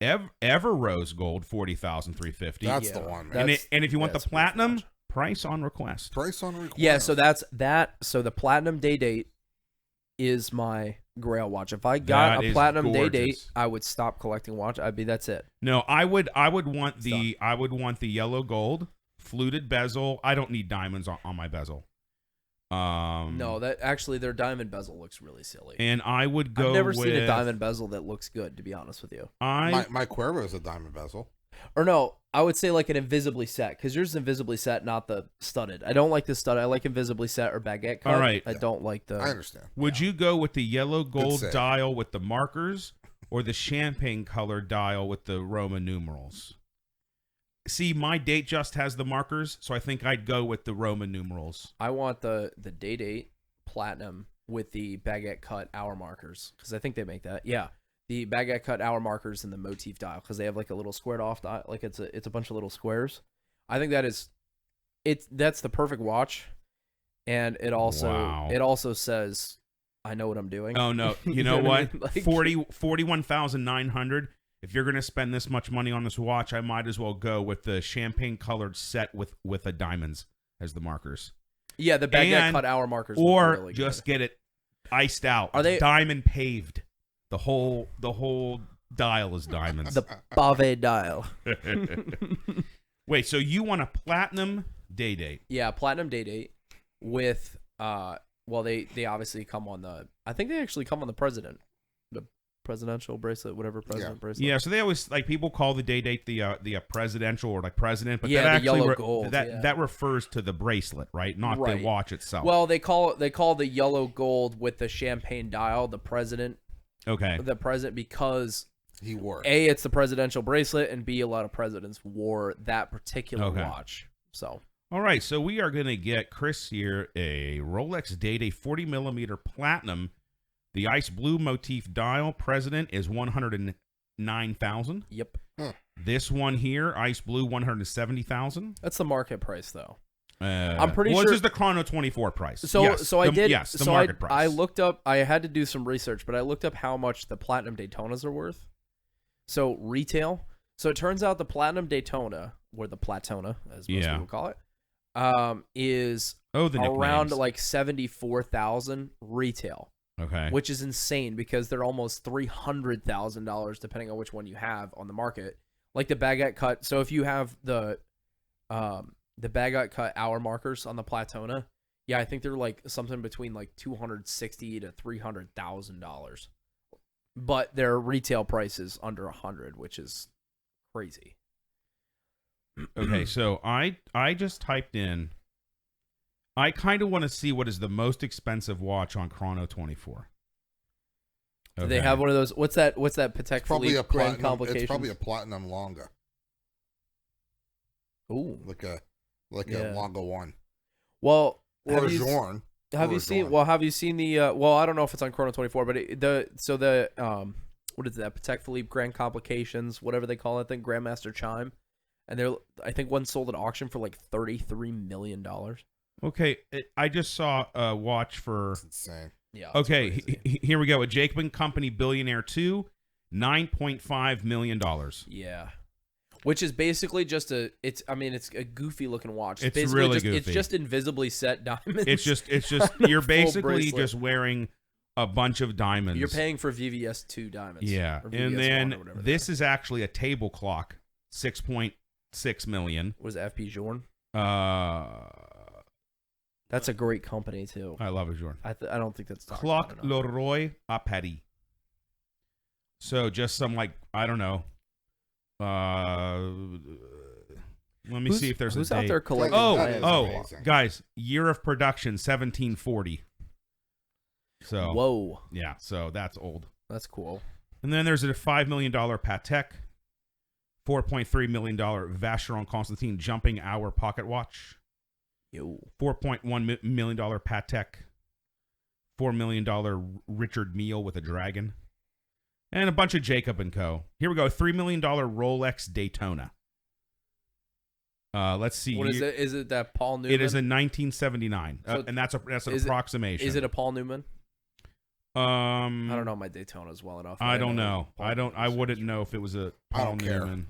Ever rose gold 40,350. That's the one, man. And if you want the platinum, price on request. Price on request. Yeah, so that's that. So the platinum day date is my grail watch. If I got a platinum day date, I would stop collecting watch. That's it. No, I would want the yellow gold fluted bezel. I don't need diamonds on my bezel. No, that actually their diamond bezel looks really silly. And I would go. I've never seen a diamond bezel that looks good, to be honest with you. My Cuervo is a diamond bezel. Or no, I would say like an invisibly set, because yours is invisibly set, not the studded. I don't like the studded. I like invisibly set or baguette cut. All right. I don't like the. I understand. Would you go with the yellow gold dial with the markers, or the champagne colored dial with the Roman numerals? See, my Datejust has the markers, so I think I'd go with the Roman numerals. I want the day date platinum with the baguette cut hour markers, because I think they make that. Yeah, the baguette cut hour markers and the motif dial, because they have like a little squared off dial, like it's a bunch of little squares. I think that's the perfect watch, and it also says I know what I'm doing. Oh no, you know what? Like, 41,900. If you're going to spend this much money on this watch, I might as well go with the champagne-colored set with the diamonds as the markers. Yeah, the baguette cut hour markers. Or really just get it iced out. Are they diamond paved? The whole dial is diamonds. The Bave dial. Wait, so you want a platinum day date? Yeah, platinum day date with they obviously come on I think they actually come on the president. Presidential bracelet, whatever bracelet. Yeah, so they always people call the day date the presidential or like president, but that actually the yellow gold. That refers to the bracelet, right? Not the watch itself. Well, they call the yellow gold with the champagne dial the president. Okay. The president, because he wore it. A, it's the presidential bracelet, and B, a lot of presidents wore that particular watch. So. All right, so we are gonna get Chris here a Rolex Day-Day 40mm platinum. The ice blue motif dial president is 109,000. Yep. This one here, ice blue, 170,000. That's the market price, though. I'm pretty sure. This is the Chrono 24 price. So I did. Yes, the market price. I looked up. I had to do some research, but I looked up how much the platinum Daytonas are worth. So retail. So it turns out the platinum Daytona, or the Platona, as most people call it, is around like 74,000 retail. Okay. Which is insane because they're almost $300,000 depending on which one you have on the market. Like the baguette cut. So if you have the baguette cut hour markers on the Platona, I think they're like something between like $260,000 to $300,000. But their retail price is under $100,000, which is crazy. Okay, so I just typed in. I kind of want to see what is the most expensive watch on Chrono 24. Do they have one of those? What's that Patek Philippe Grand Complications? It's probably a platinum Longa. Ooh, like a Longa 1. Well, or a Zorn. Have you seen the? Well, I don't know if it's on Chrono 24, but what is that? Patek Philippe Grand Complications, whatever they call it, I think Grandmaster Chime, and I think one sold at auction for like $33 million. Okay, I just saw a watch for. That's insane. Yeah. Okay, here we go. A Jacob & Company Billionaire 2, $9.5 million. Yeah. Which is basically just it's a goofy looking watch. It's really goofy. It's just invisibly set diamonds. It's just you're basically bracelet. just wearing a bunch of diamonds. You're paying for VVS 2 diamonds. Yeah, and then this is actually a table clock, $6.6 million. What is it, FP Journe? That's a great company too. I love it, Jordan. I don't think that's Clock Leroy à Paris. So just some I don't know. Let me see if there's who's a out date. there collecting. Oh, guys, year of production 1740. So whoa, yeah, so that's old. That's cool. And then there's a $5 million Patek, $4.3 million Vacheron Constantine jumping hour pocket watch. Yo. $4.1 million Patek, $4 million Richard Mille with a dragon, and a bunch of Jacob & Co. Here we go, $3 million Rolex Daytona. Let's see. What is it? Is it that Paul Newman? It is in 1979, and that's an approximation. Is it a Paul Newman? I don't know my Daytonas well enough. I don't know. I wouldn't know if it was a Paul Newman.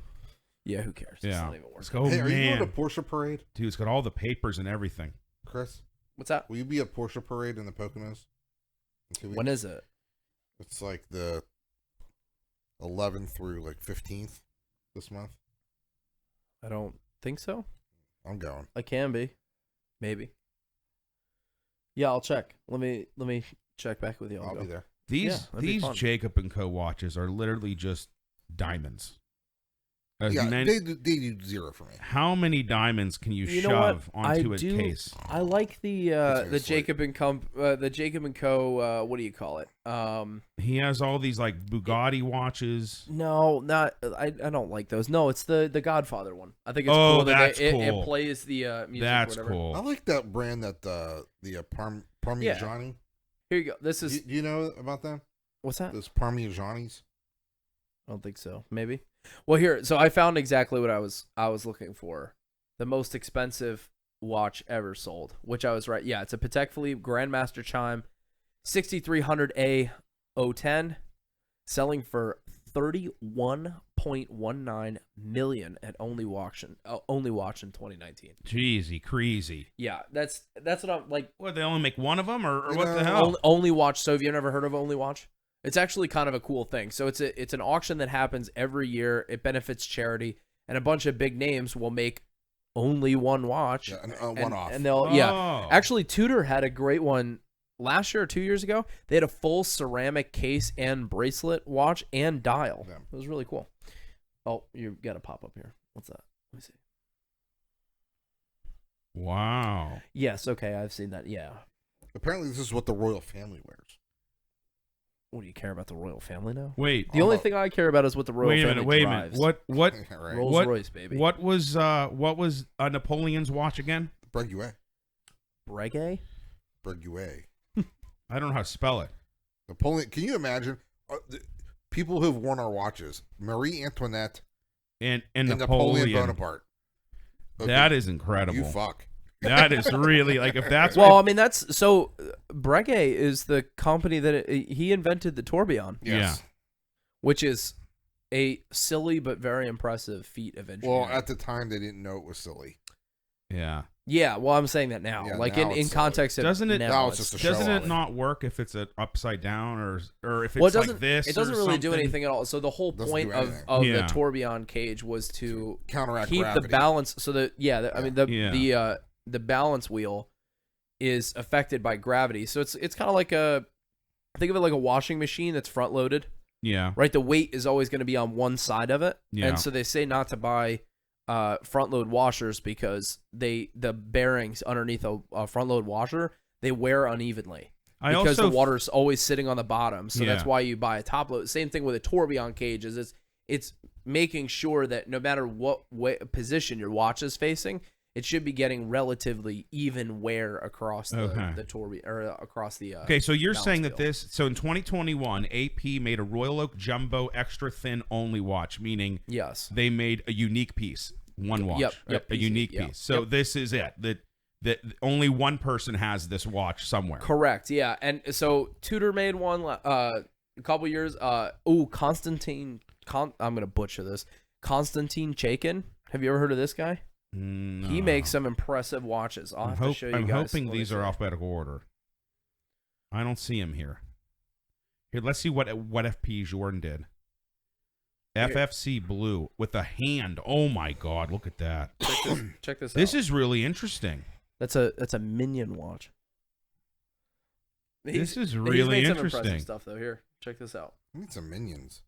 Yeah, who cares? Yeah. It's not even worth it. Hey, are you going to Porsche parade? Dude, it's got all the papers and everything. Chris? What's that? Will you be at Porsche parade in the Poconos? When is it? It's like the 11th through 15th this month. I don't think so. I'm going. I can be. Maybe. Yeah, I'll check. Let me check back with you. I'll be there. These Jacob & Co. watches are literally just diamonds. They do zero for me. How many diamonds can you shove onto a case? I like the Jacob & Co. What do you call it? He has all these Bugatti watches. No, not. I don't like those. No, it's the Godfather one. I think it's cool. That's cool. It plays the music. That's or whatever. cool. I like that brand that the Parmigiani. Yeah. Here you go. This is. Do you know about them? What's that? Those Parmigianis. I don't think so. Maybe. Well, here. So I found exactly what I was looking for. The most expensive watch ever sold, which I was right. Yeah, it's a Patek Philippe Grandmaster Chime, 6300A 010, selling for $31.19 million at Only Watch in 2019. Jeezy, crazy. Yeah, that's what I'm like. What, they only make one of them, or what the hell? Only Watch. So have you ever heard of Only Watch? It's actually kind of a cool thing. So it's an auction that happens every year. It benefits charity, and a bunch of big names will make only one watch. Yeah, one off. And they'll Actually, Tudor had a great one last year or 2 years ago. They had a full ceramic case and bracelet watch and dial. Yeah. It was really cool. Oh, you got a pop up here. What's that? Let me see. Wow. Yes. Okay, I've seen that. Yeah. Apparently, this is what the royal family wears. What do you care about the royal family now? Wait. The only thing I care about is what the royal family drives. What? Right. Rolls-Royce, baby. What was Napoleon's watch again? Breguet. Breguet? Breguet. I don't know how to spell it. Napoleon. Can you imagine people who've worn our watches? Marie Antoinette and Napoleon Bonaparte. Okay. That is incredible. You fuck. That is really if that's well, I mean that's so. Breguet is the company that he invented the tourbillon. Yes. Yeah, which is a silly but very impressive feat of engineering. Well, at the time they didn't know it was silly. Yeah. Yeah, well, I'm saying that now. Yeah, like now in context of doesn't it now it's just a show doesn't it off. not work if it's upside down or if it's like this? It doesn't really do anything at all. So the whole point of the tourbillon cage was to counteract keep gravity. the balance. So the the balance wheel is affected by gravity. So it's kind of like think of it like a washing machine that's front loaded. Yeah. Right? The weight is always going to be on one side of it. Yeah. And so they say not to buy front load washers because the bearings underneath a front load washer, they wear unevenly. Because the water's always sitting on the bottom. So that's why you buy a top load. Same thing with a tourbillon cage is it's making sure that no matter what position your watch is facing, it should be getting relatively even wear across the tourbillon or across the Okay, so you're saying field. that so in 2021, AP made a Royal Oak Jumbo extra thin only watch, meaning yes, they made a unique piece, one watch, a unique piece. So this is it. That only one person has this watch somewhere. Correct. Yeah, and so Tudor made one a couple years. Constantine. I'm gonna butcher this. Constantine Chaikin. Have you ever heard of this guy? No. He makes some impressive watches. I'll have to show you I'm guys. hoping these are alphabetical order. I don't see him here. Here, let's see what FP Jordan did. FFC blue with a hand. Oh my God! Look at that. Check this out. This is really interesting. That's a minion watch. This is he's really made some interesting. impressive stuff though. Here, check this out. I need some minions.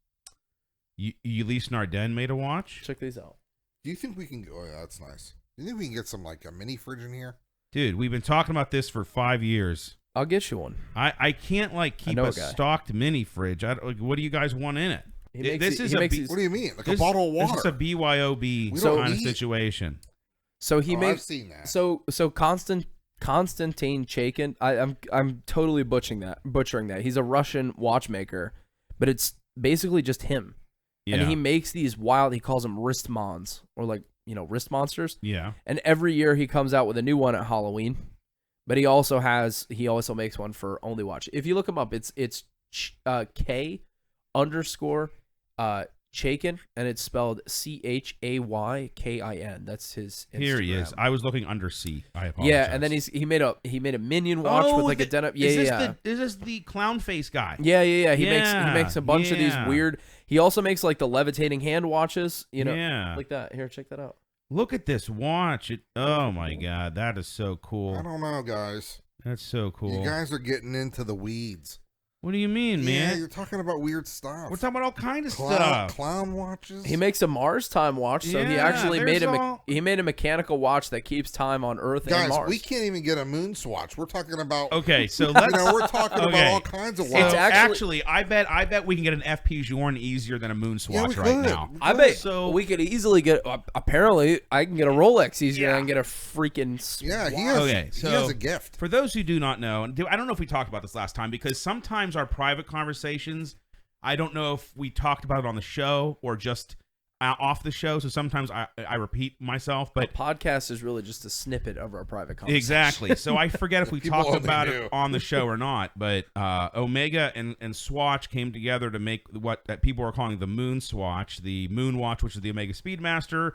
Ulysse Nardin made a watch. Check these out. Do you think we can go? Oh, yeah, that's nice. Do you think we can get some like a mini fridge in here? Dude, we've been talking about this for 5 years. I'll get you one. I can't like keep a stocked mini fridge. What do you guys want in it? What do you mean? Like a bottle of water? This is a BYOB kind of situation. So he makes. I've seen that. So Constantine Chaikin. I'm totally butchering that. He's a Russian watchmaker, but it's basically just him. Yeah. And he makes these wild. He calls them wrist mons, or wrist monsters. Yeah. And every year he comes out with a new one at Halloween. But he also makes one for only watch. If you look him up, it's K _Chaikin, and it's spelled CHAYKIN. That's his Instagram. Here he is. I was looking under C. I apologize. Yeah, and then he made a minion watch with like a denim. Yeah, Is this the clown face guy? Yeah. He makes a bunch of these weird. He also makes like the levitating hand watches. Like that. Here, check that out. Look at this watch. Oh my God, that is so cool. I don't know, guys. That's so cool. You guys are getting into the weeds. What do you mean, man? Yeah, you're talking about weird stuff. We're talking about all kinds of stuff. Clown watches. He makes a Mars time watch, so he actually made a mechanical watch that keeps time on Earth and Mars. Guys, we can't even get a MoonSwatch. We're talking about so we're talking about all kinds of watches. It's actually I bet we can get an FP Journe easier than a MoonSwatch right now. I bet we could easily get. Apparently, I can get a Rolex easier than get a freaking. Yeah, he has a gift. For those who do not know, and I don't know if we talked about this last time because sometimes our private conversations, I don't know if we talked about it on the show or just off the show, so sometimes I repeat myself, but a podcast is really just a snippet of our private conversation. Exactly. So I forget if we talked about it on the show or not, but Omega and Swatch came together to make what that people are calling the MoonSwatch, the Moon Watch, which is the Omega Speedmaster,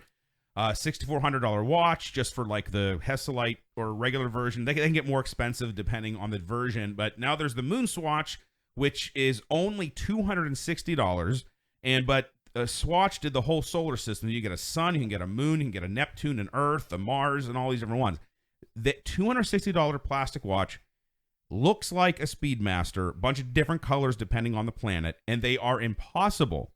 $6,400 watch just for like the Hesalite or regular version. They can get more expensive depending on the version, but now there's the MoonSwatch, which is only $260, but Swatch did the whole solar system. You get a sun, you can get a moon, you can get a Neptune, an Earth, a Mars, and all these different ones. The $260 plastic watch looks like a Speedmaster, a bunch of different colors depending on the planet, and they are impossible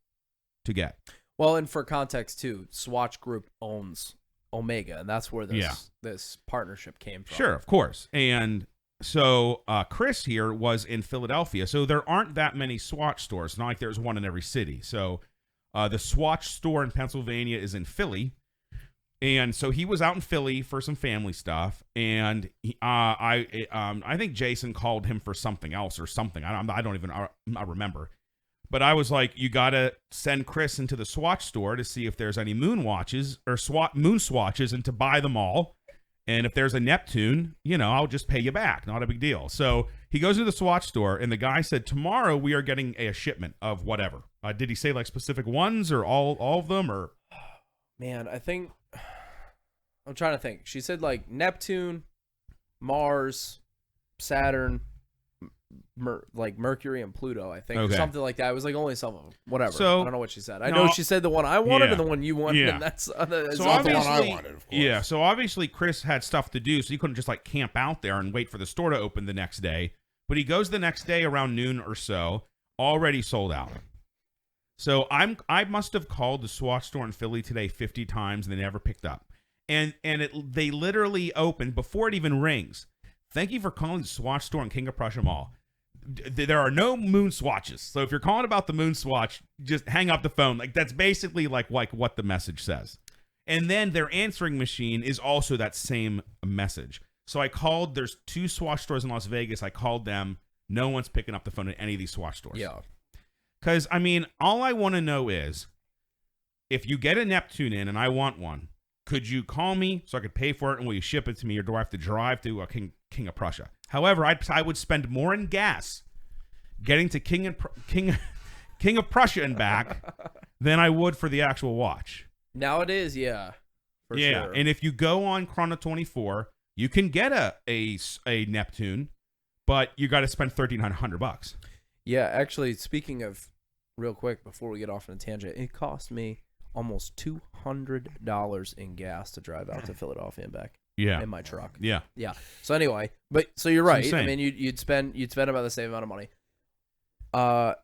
to get. Well, and for context too, Swatch Group owns Omega, and that's where this partnership came from. Sure, of course. And so Chris here was in Philadelphia, so there aren't that many Swatch stores. It's not like there's one in every city. So the Swatch store in Pennsylvania is in Philly, and so he was out in Philly for some family stuff. And I think Jason called him for something else or something. I don't even remember. But I was like, you gotta send Chris into the Swatch store to see if there's any moon watches or moon swatches, and to buy them all. And if there's a Neptune, I'll just pay you back. Not a big deal. So he goes to the Swatch store, and the guy said, tomorrow we are getting a shipment of whatever. Did he say like specific ones or all of them? Or man, I'm trying to think. She said like Neptune, Mars, Saturn, like Mercury and Pluto, I think, or something like that. It was like only some of them. Whatever. So, I don't know what she said. I know she said the one I wanted and the one you wanted, and that's not the one I wanted, of course. Yeah, so obviously Chris had stuff to do, so he couldn't just like camp out there and wait for the store to open the next day. But he goes the next day around noon or so, already sold out. So I must have called the Swatch store in Philly today 50 times and they never picked up. And they literally opened before it even rings. Thank you for calling the Swatch store in King of Prussia Mall. There are no MoonSwatches. So if you're calling about the MoonSwatch, just hang up the phone. Like that's basically like what the message says. And then their answering machine is also that same message. So I called, there's 2 Swatch stores in Las Vegas. I called them. No one's picking up the phone at any of these Swatch stores. Yeah. Because, I mean, all I want to know is, if you get a Neptune in and I want one, could you call me so I could pay for it and will you ship it to me, or do I have to drive to King of Prussia? However, I would spend more in gas getting to King of Prussia and back than I would for the actual watch. Nowadays, yeah. For sure. And if you go on Chrono 24, you can get a Neptune, but you got to spend $1,300. Yeah, actually, speaking of, real quick, before we get off on a tangent, it cost me almost $200 in gas to drive out to Philadelphia and back. Yeah. In my truck. Yeah. Yeah. So anyway, so you're right. insane. I mean, you'd spend about the same amount of money. The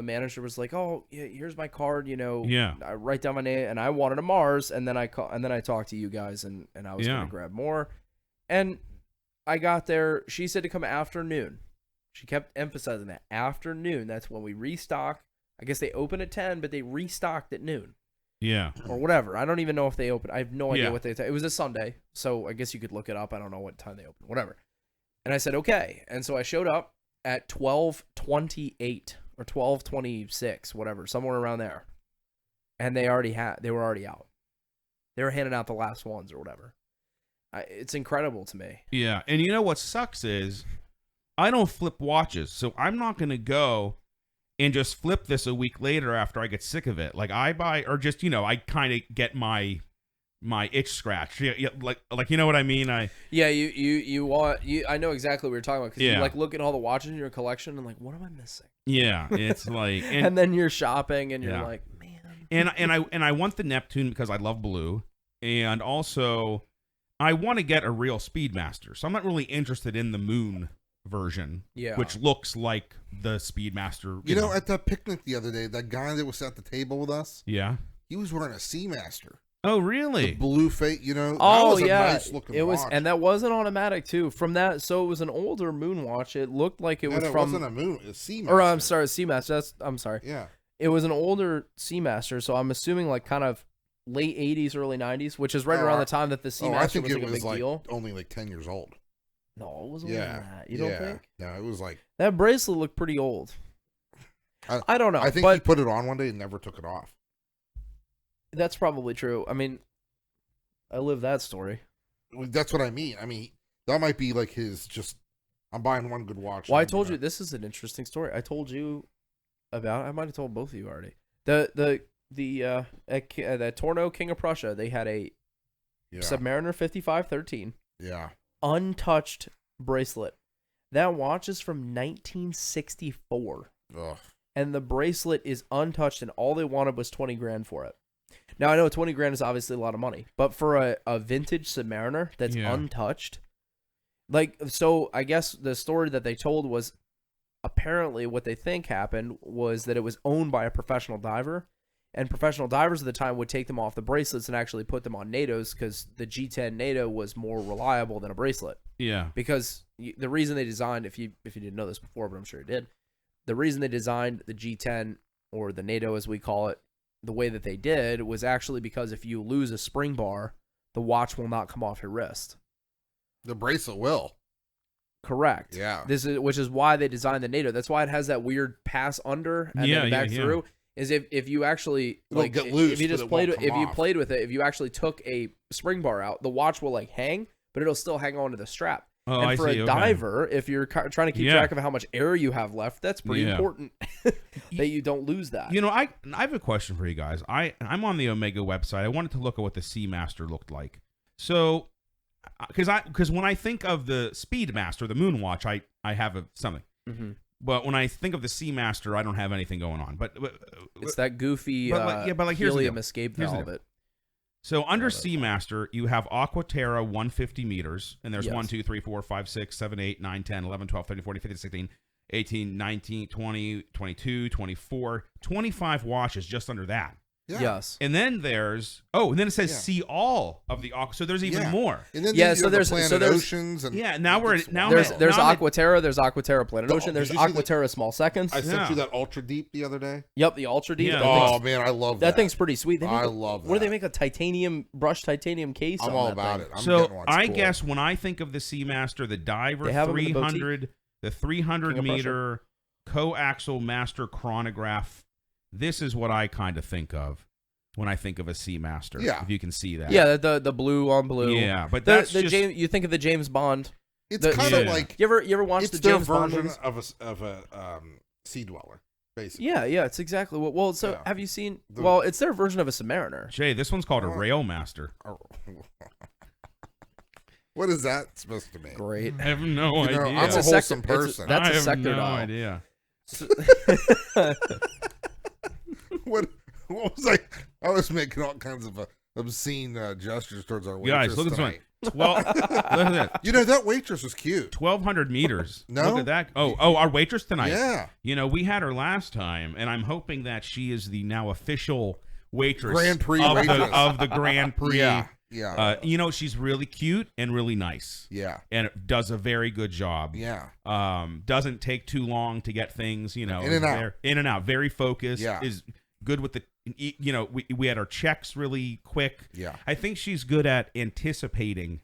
manager was like, "Oh, yeah, here's my card. I write down my name, and I wanted a Mars, and then I talked to you guys, and I was gonna grab more, and I got there. She said to come afternoon. She kept emphasizing that afternoon. That's when we restock. I guess they open at 10, but they restocked at noon. Yeah. Or whatever. I don't even know if they opened. I have no idea what they. It was a Sunday, so I guess you could look it up. I don't know what time they opened. Whatever. And I said okay, and so I showed up at 12:28 or 12:26, whatever, somewhere around there. And they were already out. They were handing out the last ones or whatever. It's incredible to me. Yeah. And you know what sucks is I don't flip watches, so I'm not going to go and just flip this a week later after I get sick of it. Like I buy, or just, I kind of get my itch scratched. Yeah, like you know what I mean? I know exactly what you're talking about, because you look at all the watches in your collection and like, what am I missing? Yeah, it's like, and then you're shopping and you're like, man. And I want the Neptune because I love blue, and also I want to get a real Speedmaster. So I'm not really interested in the Moon version, which looks like the Speedmaster. You know, at that picnic the other day, that guy that was at the table with us, he was wearing a Seamaster. Oh, really? The blue face, that was a nice looking watch. And that wasn't automatic too. From that, so it was an older Moon watch. It looked like it was it from. Wasn't a Moon, a Seamaster. Or I'm sorry, Seamaster. I'm sorry. Yeah. It was an older Seamaster, so I'm assuming like kind of late 80s, early 90s, which is right around the time that the Seamaster was like a big deal. Only like 10 years old. No, it was older than that. You don't think? No, it was like that bracelet looked pretty old. I don't know. I think he put it on one day and never took it off. That's probably true. I mean, I live that story. That's what I mean. I mean, that might be like his just. I'm buying one good watch. Well, I told you this is an interesting story. I told you about. I might have told both of you already. The Torno King of Prussia. They had a Submariner 5513. Yeah. Untouched bracelet. That watch is from 1964. Ugh. And the bracelet is untouched, and all they wanted was 20 grand for it. Now, I know 20 grand is obviously a lot of money, but for a vintage Submariner that's untouched, so I guess the story that they told was apparently what they think happened was that it was owned by a professional diver, and professional divers at the time would take them off the bracelets and actually put them on NATOs, because the G10 NATO was more reliable than a bracelet. Yeah. Because the reason they designed, if you didn't know this before, but I'm sure you did, the reason they designed the G10, or the NATO as we call it, the way that they did was actually because if you lose a spring bar, the watch will not come off your wrist. The bracelet will. Correct. Yeah. Which is why they designed the NATO. That's why it has that weird pass under and then back through. Is if you actually get loose, if you just played with it, if you actually took a spring bar out, the watch will hang, but it'll still hang onto the strap. Oh, and I for see. a diver, if you're trying to keep track of how much air you have left, that's pretty important that you don't lose that. I have a question for you guys. I'm on the Omega website. I wanted to look at what the Seamaster looked like. So, because when I think of the Speedmaster, the Moon watch, I have something. Mm-hmm. But when I think of the Seamaster, I don't have anything going on. But it's that goofy here's helium escape valve. So under Seamaster, you have Aquaterra 150 meters, and there's 1, 2, 3, 4, 5, 6, 7, 8, 9, 10, 11, 12, 13, 14, 15, 16. 18, 19, 20, 22, 24, 25 watches just under that. Yeah. Yes. And then there's and then it says see all of the so there's even more. And then there's Planet Oceans and there's Aquaterra, there's Aquaterra Planet Ocean, there's Aquaterra Small Seconds. I sent you that Ultra Deep the other day. Yep, the Ultra Deep. Yeah. Oh man, I love that. That thing's pretty sweet. I love that. What do they make a brushed titanium case? I'm on all that about thing? it. I'm so cool. I guess when I think of the Seamaster, the Diver They have 'em in the 300, the 300 King of meter coaxial master chronograph, this is what I kind of think of when I think of a Seamaster. Yeah. If you can see that. Yeah, the blue on blue. Yeah, but the that's just, James, you think of the James Bond. It's kind of like You ever watch the their James Bond version movies? of a Sea Dweller, basically. Yeah, it's exactly what. Well, so have you seen? It's their version of a Submariner. Jay, this one's called a Railmaster. What is that supposed to mean? Great. I have no idea. I'm a wholesome person. That's I a have sector no dial. idea. What was I was making all kinds of obscene gestures towards our waitress. Guys, look at this one. tonight. 12, look at that. You know, that waitress was cute. 1,200 meters. No? Look at that. Oh, our waitress tonight. Yeah. You know, we had her last time, and I'm hoping that she is the now official waitress Grand Prix of waitress. the Grand Prix. Yeah. You know, she's really cute and really nice. Yeah. And does a very good job. Yeah. Doesn't take too long to get things, you know. In and out. In and out. Very focused. Yeah. Is good with the, you know, we had our checks really quick. Yeah. I think she's good at anticipating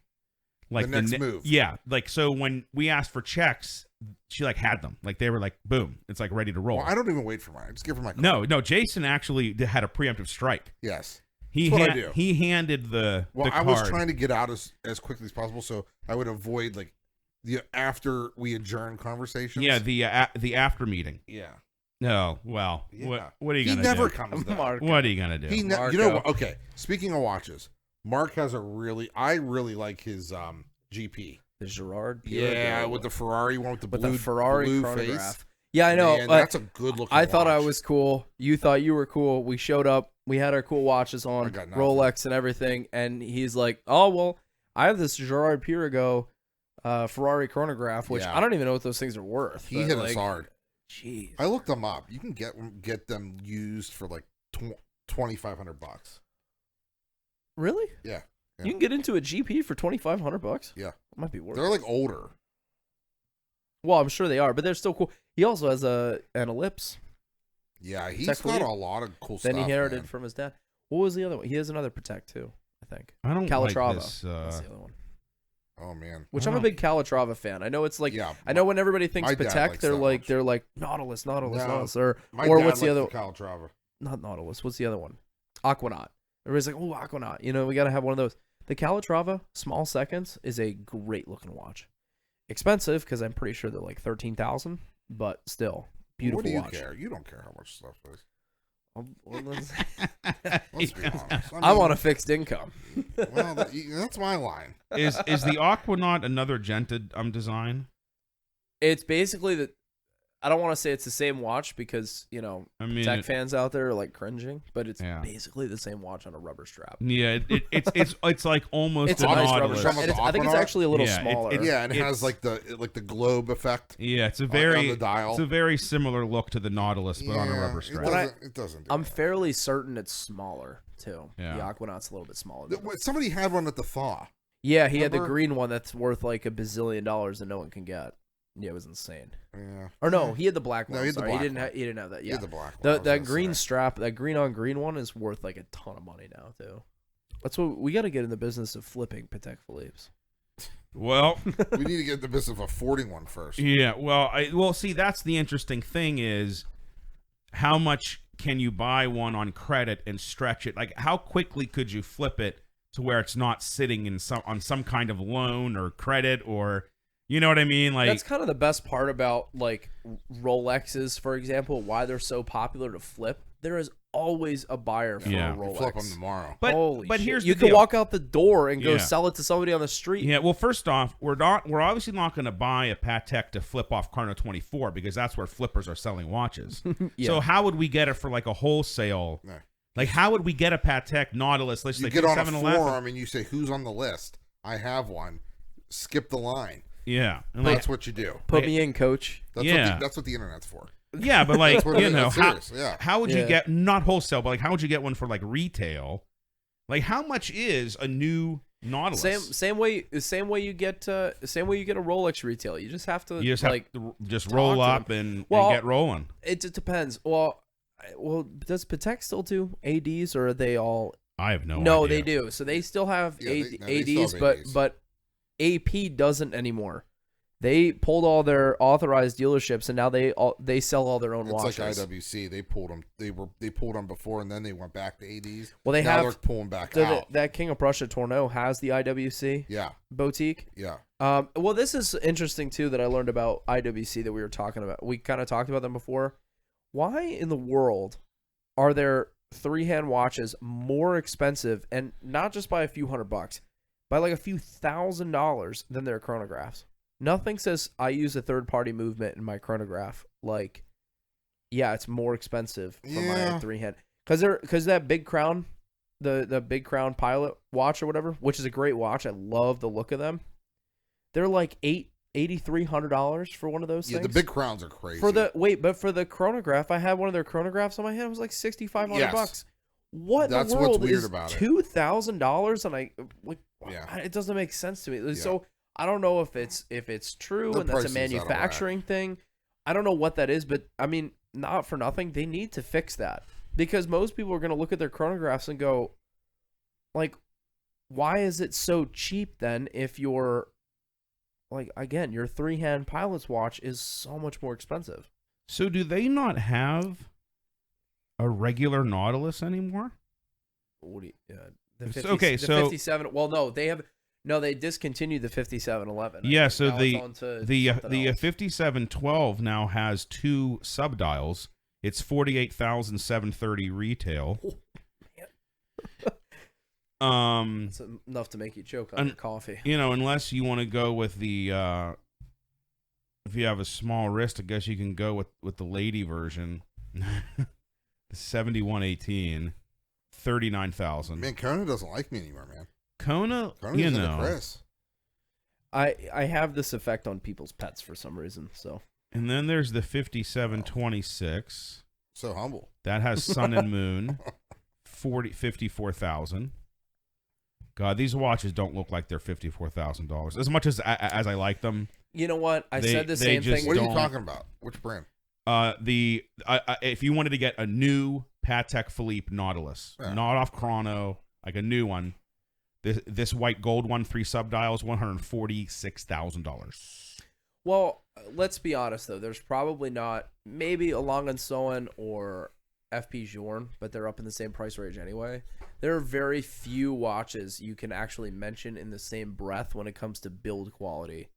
like the next move. Yeah. Like, so when we asked for checks, she like had them. Like they were like, boom. It's like ready to roll. Well, I don't even wait for mine. I just give her my card. No, Jason actually had a preemptive strike. Yes. He That's what I do. He handed the Well, the I was card. trying to get out as quickly as possible, so I would avoid like the after we adjourn conversations. Yeah, the after meeting. Yeah. No, well, Yeah. what are you He gonna never do? comes down. Mark. What are you gonna do? You know what? Okay. Speaking of watches, Mark has I really like his GP. The Gerard. Yeah, with the Ferrari one with the blue, Ferrari blue Chronograph. face. Yeah, I know. Man, that's a good looking. I thought I watch. was cool. You thought you were cool. We showed up. We had our cool watches I on, got nothing. Rolex and everything. And he's like, "Oh well, I have this Gerard Pirago Ferrari Chronograph, which Yeah. I don't even know what those things are worth." He hit us hard. Jeez. I looked them up. You can get them used for like $2,500. Really? Yeah. You can get into a GP for $2,500. Yeah. It might be worth. They're like older. Well, I'm sure they are, but they're still cool. He also has an ellipse. Yeah, he's Protect got Philippe. a lot of cool Then stuff. he inherited man. from his dad. What was the other one? He has another Protect too, I think. I don't Calatrava. like this. That's the other one. Oh man. Which I I'm a don't- big Calatrava fan. I know it's like Yeah. I know when everybody thinks my dad Patek, likes they're that like watch. Nautilus, No, or My or dad what's the liked other? Calatrava. Not Nautilus. What's the other one? Aquanaut. Everybody's like, oh, Aquanaut. You know, we got to have one of those. The Calatrava small seconds is a great looking watch. Expensive because I'm pretty sure they're like 13,000, but still beautiful What do you watch. care? You don't care how much stuff is. Let's be honest. I'm on a fixed income. Well, that's my line. Is the Aquanaut another Genta design? It's basically the. I don't want to say it's the same watch because, you know, I mean, tech fans out there are like cringing, but it's Yeah. basically the same watch on a rubber strap. yeah, it's like almost It's a a nice rubber Nautilus. strap. Some of And the I think it's Aquanaut? actually a little Yeah, smaller. Yeah, and it It's- has like the globe effect. Yeah, it's a on very the dial. it's a very similar look to the Nautilus, but on a rubber strap. It doesn't. Do I'm that. fairly certain it's smaller too. Yeah. The Aquanaut's a little bit smaller. than that. Somebody had one at the thaw. Yeah, he had the Remember? green one that's worth like $1 bazillion that no one can get. Yeah, it was insane. Yeah. Or no, he had the black one. No, he had the Sorry, black he didn't. one. He didn't have that. He Yeah, had the black one. I was that gonna green say. strap, that green on green one is worth like a ton of money now too. That's what we got to get in the business of flipping Patek Philippe's. Well, We need to get in the business of affording one first. yeah. Well, see, that's the interesting thing is how much can you buy one on credit and stretch it? Like, how quickly could you flip it to where it's not sitting on some kind of loan or credit or, you know what I mean? Like, That's kind of the best part about like Rolexes, for example, why they're so popular to flip. There is always a buyer for Yeah. a Rolex. Flip them tomorrow. but Holy but shit. here's you the can deal. walk out the door and go Yeah. sell it to somebody on the street. Yeah, well, first off, we're obviously not going to buy a Patek to flip off Chrono 24 because that's where flippers are selling watches. Yeah. So how would we get it for like a wholesale? No. Like, how would we get a Patek Nautilus? Let's You like get on a 7-Eleven? forum and you say, "Who's on the list? I have one." Skip the line. Yeah, and That's what you do. Put me in, coach. That's what the internet's for. Yeah, but like how would you get not wholesale, but like how would you get one for like retail? Like how much is a new Nautilus? Same way you get a Rolex retail. You just have to roll up and get rolling. It just depends. Well, does Patek still do ADs, or are they all? I have no idea. No, they do. So they still have ADs, but AP doesn't anymore. They pulled all their authorized dealerships, and now they sell all their own watches. It's like IWC. They pulled them. They pulled them before, and then they went back to ADs. Well, they're pulling back out. That King of Prussia Tourneau has the IWC. Boutique. Yeah. Well, this is interesting too that I learned about IWC that we were talking about. We kind of talked about them before. Why in the world are their three-hand watches more expensive, and not just by a few $100, by like a few $1,000s than their chronographs? Nothing says I use a third-party movement in my chronograph. Like, yeah, it's more expensive for my three-hand. Because that Big Crown, the Big Crown Pilot watch or whatever, which is a great watch. I love the look of them. They're like $8,300 for one of those things. Yeah, the Big Crowns are crazy. But for the chronograph, I had one of their chronographs on my hand. It was like $6,500. What in the world is $2,000? And it doesn't make sense to me. Yeah. So I don't know if it's true and that's a manufacturing thing. I don't know what that is, but I mean, not for nothing, they need to fix that, because most people are going to look at their chronographs and go, like, why is it so cheap then? If you're like, again, your three-hand pilot's watch is so much more expensive. So do they not have a regular Nautilus anymore? What do you, the 57. Well, no, they have. No, they discontinued the 5711. Yeah, so the 5712 now has two subdials. It's 48,730 retail. It's enough to make you choke on your coffee. You know, unless you want to go with the if you have a small wrist, I guess you can go with the lady version. The 7118, 39,000. Man, Kona doesn't like me anymore, man. Kona, you know, Chris. I have this effect on people's pets for some reason. So, and then there's the 5726. So humble. That has sun and moon, 54,000. God, these watches don't look like they're $54,000. As much as I like them. You know what? I said the same thing. What are you talking about? Which brand? If you wanted to get a new Patek Philippe Nautilus, not off Chrono, like a new one. This white gold one, 3 subdials, $146,000. Well, let's be honest though. There's probably not, maybe a Long and Sohn or FP Journe, but they're up in the same price range anyway. There are very few watches you can actually mention in the same breath when it comes to build quality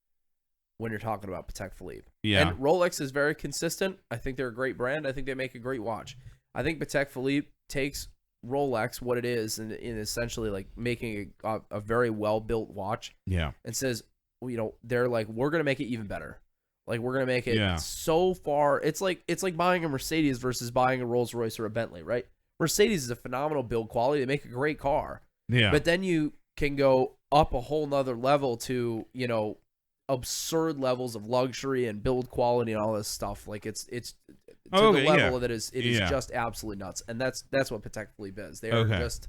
when you're talking about Patek Philippe. Yeah. And Rolex is very consistent. I think they're a great brand. I think they make a great watch. I think Patek Philippe takes Rolex, what it is, and essentially like making a very well built watch. Yeah. And says, you know, they're like, we're gonna make it even better. Like, we're gonna make it so far. It's like buying a Mercedes versus buying a Rolls Royce or a Bentley, right? Mercedes is a phenomenal build quality. They make a great car. Yeah. But then you can go up a whole nother level to, you know, absurd levels of luxury and build quality and all this stuff. Like it's to the level that it is just absolutely nuts. And that's what Patek Philippe is. They are just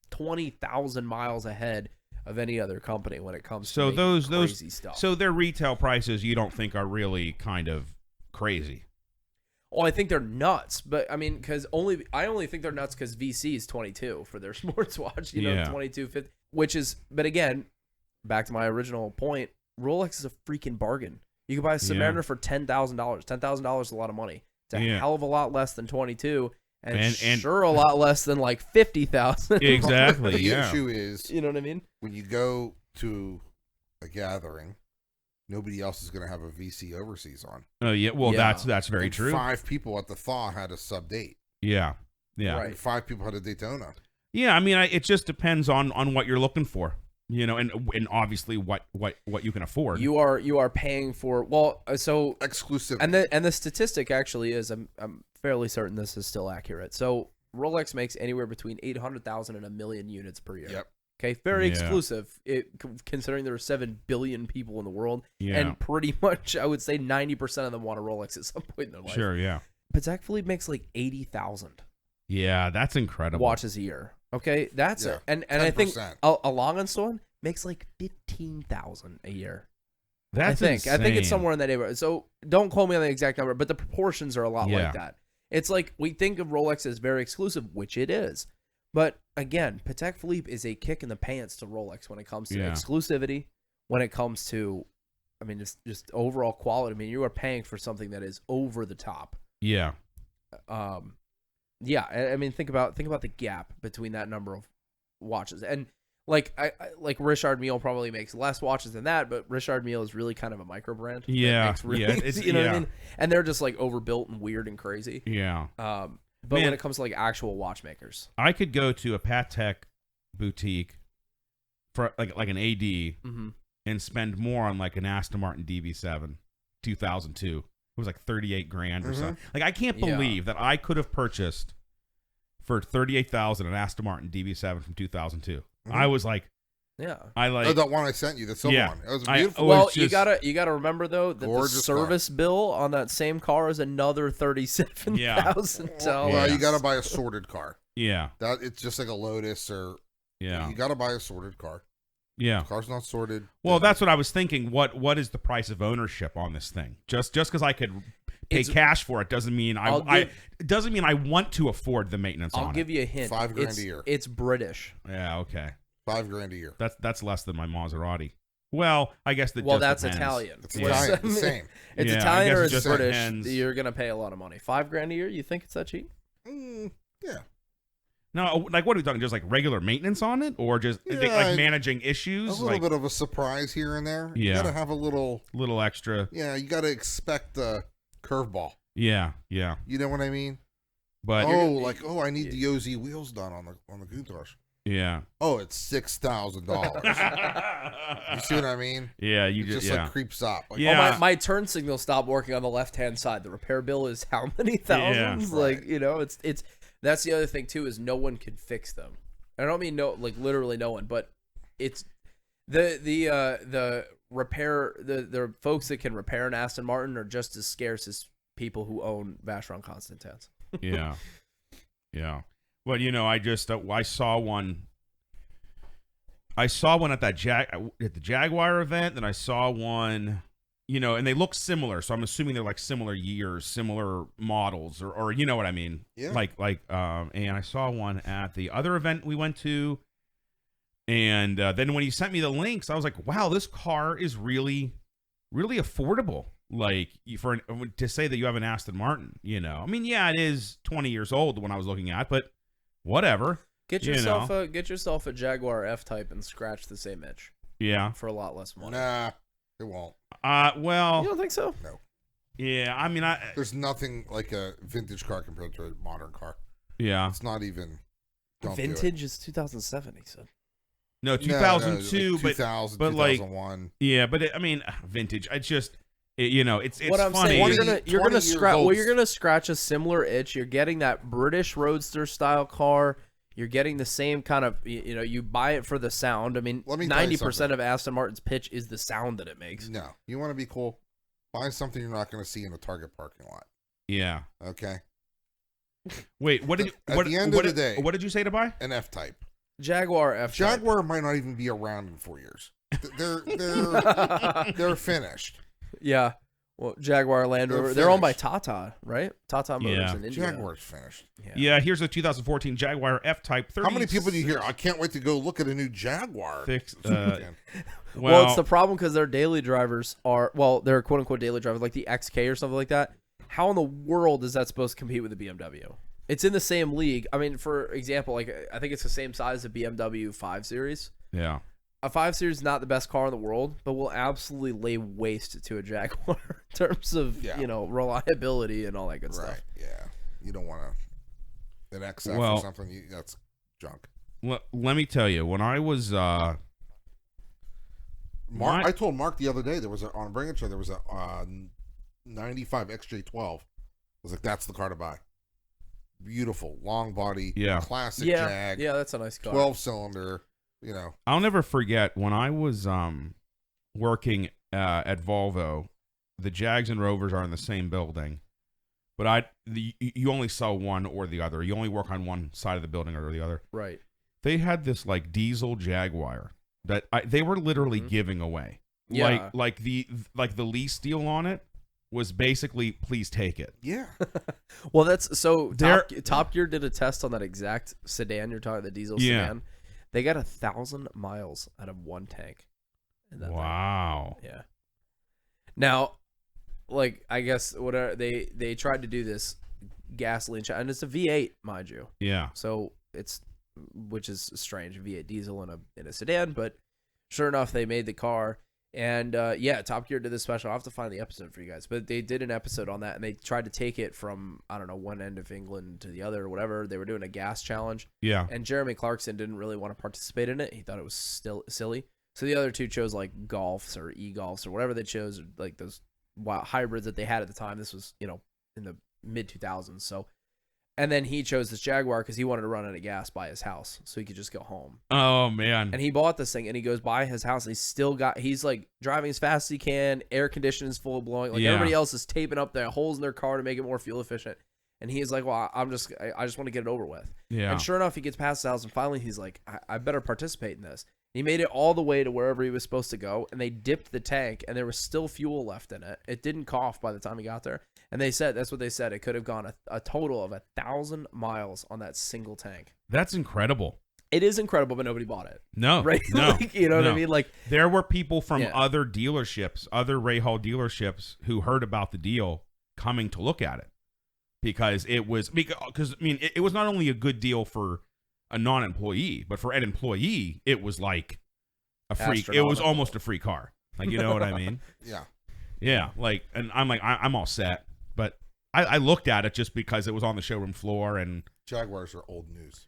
20,000 miles ahead of any other company when it comes to those crazy stuff. So their retail prices you don't think are really kind of crazy? Oh, I think they're nuts, but I mean, I only think they're nuts because VC is 22 for their sports watch, 22.50, which is, but again, back to my original point, Rolex is a freaking bargain. You can buy a Submariner for $10,000. $10,000 is a lot lot. It's a hell of a lot less than 22, and sure a lot less than like 50,000. Exactly. The issue is, you know what I mean? When you go to a gathering, nobody else is going to have a VC overseas on. Oh yeah, well that's very true. 5 people at the thaw had a sub date. Yeah. Right. And 5 people had a Daytona. Yeah, I mean, it just depends on what you're looking for, you know, and obviously what you can afford. You are paying for so exclusive, and the statistic actually is I'm fairly certain this is still accurate. So Rolex makes anywhere between 800,000 and 1 million units per year. Yep. Okay, very Yeah. exclusive. Considering there are 7 billion people in the world, Yeah. and pretty much, I would say 90% of them want a Rolex at some point in their life. Sure, yeah. Patek Philippe makes like 80,000 Yeah, that's incredible. watches a year. Okay, that's Yeah, it. And I think 10%. a Long and Stone makes like 15,000 a year. That's I think it's insane. somewhere in that neighborhood. So don't quote me on the exact number, but the proportions are a lot Yeah. like that. It's like we think of Rolex as very exclusive, which it is. But again, Patek Philippe is a kick in the pants to Rolex when it comes to exclusivity, when it comes to, I mean, just overall quality. I mean, you are paying for something that is over the top. Yeah. Yeah. I mean, think about the gap between that number of watches, and like like Richard Mille probably makes less watches than that, but Richard Mille is really kind of a micro brand. Yeah. Makes really, It's, you know what I mean? And they're just like overbuilt and weird and crazy. Yeah. But Man, when it comes to like actual watchmakers, I could go to a Patek boutique for like an AD mm-hmm. and spend more on like an Aston Martin DB7 2002. It was like 38 grand or something. Like I can't believe that I could have purchased for 38,000 an Aston Martin DB7 from 2002. I was like, I like that one I sent you, the silver one. It was beautiful. Well, you gotta remember though that the car. service bill on that same car is another $37,000. Well, you gotta buy a sorted car. Yeah. That it's just like a Lotus or Yeah. You gotta buy a sorted car. Yeah. The car's not sorted. Well, that's what I was thinking. What is the price of ownership on this thing? Just because I could pay cash for it doesn't mean I want to afford the maintenance on it. I'll give you a hint. $5,000 a year. It's British. Yeah, okay. $5,000 a year. That's less than my Maserati. Well, I guess that. Well, just that's depends. Italian. It's Italian. The same. It's Yeah, I Italian guess or it it's just British. depends. You're gonna pay a lot of money. $5,000 a year. You think it's that cheap? Yeah. No, like what are we talking? Just like regular maintenance on it, or just like managing issues? A little bit of a surprise here and there. Yeah. You gotta have a little extra. Yeah, you gotta expect a curveball. Yeah. You know what I mean? But I need the OZ wheels done on the Countach. Yeah. Oh, it's $6,000. You see what I mean? Yeah, it just like creeps up. Like, oh, my turn signal stopped working on the left hand side. The repair bill is how many thousands? Yeah, like it's that's the other thing too, is no one can fix them. I don't mean literally no one, but it's the repair the folks that can repair an Aston Martin are just as scarce as people who own Vacheron Constantines. Yeah. Well, I saw one. I saw one at that at the Jaguar event, and I saw one, and they look similar. So I'm assuming they're like similar years, similar models, or you know what I mean? Yeah. And I saw one at the other event we went to, and then when he sent me the links, I was like, wow, this car is really, really affordable. Like to say that you have an Aston Martin, I mean, yeah, it is 20 years old when I was looking at, but whatever. Get yourself a Jaguar F-Type and scratch the same itch. Yeah, for a lot less money. Nah, it won't. Well, you don't think so? No. Yeah, I mean, there's nothing like a vintage car compared to a modern car. Yeah, it's not even. Vintage is 2007. He said. No, 2002, like 2000, but 2001. Like, yeah, but I mean, vintage. I just. It's what I'm funny. saying. You're gonna scratch a similar itch. You're getting that British Roadster style car. You're getting the same kind of you buy it for the sound. I mean 90% of Aston Martin's pitch is the sound that it makes. No, you want to be cool. Buy something you're not going to see in a Target parking lot. Yeah. Okay. Wait, what did at the end of the day? What did you say to buy? An F-Type. Jaguar F-Type. Jaguar might not even be around in 4 years. They're finished. Yeah. Well, Jaguar Land Rover. They're owned by Tata, right? Tata Motors in India. Jaguar's finished. Yeah, here's a 2014 Jaguar F-Type. How many people do you hear? I can't wait to go look at a new Jaguar. Well, it's the problem because their daily drivers they're quote unquote daily drivers like the XK or something like that. How in the world is that supposed to compete with the BMW? It's in the same league. I mean, for example, like I think it's the same size as the BMW 5 Series. Yeah. A 5 Series is not the best car in the world, but will absolutely lay waste to a Jaguar in terms of reliability and all that good stuff. Yeah, you don't want an XF or something. That's junk. Let me tell you, when I was Mark, I told Mark the other day on Bring It Show there was a 95 XJ12. I was like, that's the car to buy. Beautiful long body, classic Jag. Yeah, that's a nice car. 12-cylinder. you know. I'll never forget when I was working at Volvo. The Jags and Rovers are in the same building, but you only sell one or the other. You only work on one side of the building or the other. Right. They had this like diesel Jaguar that they were literally giving away. Yeah. Like the lease deal on it was basically, please take it. Yeah. Well, that's so. Top Gear did a test on that exact sedan you're talking, the diesel sedan. They got 1,000 miles out of one tank. Wow. Thing. Yeah. Now, like, I guess whatever they tried to do this gasoline, and it's a V8, mind you. Yeah. So which is strange, V8 diesel in a sedan, but sure enough, they made the car. And Top Gear did this special. I'll have to find the episode for you guys, but they did an episode on that, and they tried to take it from, I don't know, one end of England to the other or whatever. They were doing a gas challenge. Yeah. And Jeremy Clarkson didn't really want to participate in it. He thought it was still silly. So the other two chose like Golfs or e-Golfs or whatever they chose, like those hybrids that they had at the time. This was, in the mid 2000s. So, and then he chose this Jaguar because he wanted to run out of gas by his house so he could just go home. Oh man! And he bought this thing and he goes by his house and he's like driving as fast as he can. Air conditioning is full blowing. Like everybody else is taping up the holes in their car to make it more fuel efficient. And he's like, well, I just want to get it over with. Yeah. And sure enough, he gets past the house and finally he's like, I better participate in this. He made it all the way to wherever he was supposed to go, and they dipped the tank, and there was still fuel left in it. It didn't cough by the time he got there. And that's what they said. It could have gone a total of 1,000 miles on that single tank. That's incredible. It is incredible, but nobody bought it. No. Right? No. Like, you know what I mean? Like, there were people from other dealerships, other Ray Hall dealerships, who heard about the deal coming to look at it. Because it was not only a good deal for a non-employee, but for an employee, it was like a free. It was almost a free car. Like, you know what I mean? Yeah. Like, and I'm like, I'm all set. But I looked at it just because it was on the showroom floor, and Jaguars are old news.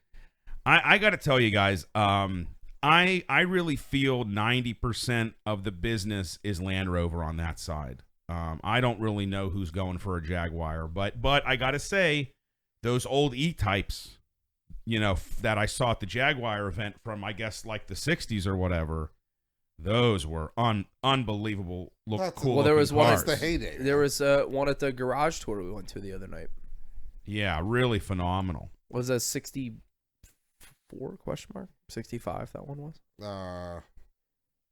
I got to tell you guys, I really feel 90% of the business is Land Rover on that side. I don't really know who's going for a Jaguar, but I got to say, those old E-types, that I saw at the Jaguar event from, I guess, like the 60s or whatever, those were unbelievable cool. Well, there was one. That's the heyday. There was one at the garage tour we went to the other night. Yeah, really phenomenal. Was that 64 question mark? 65 that one was? I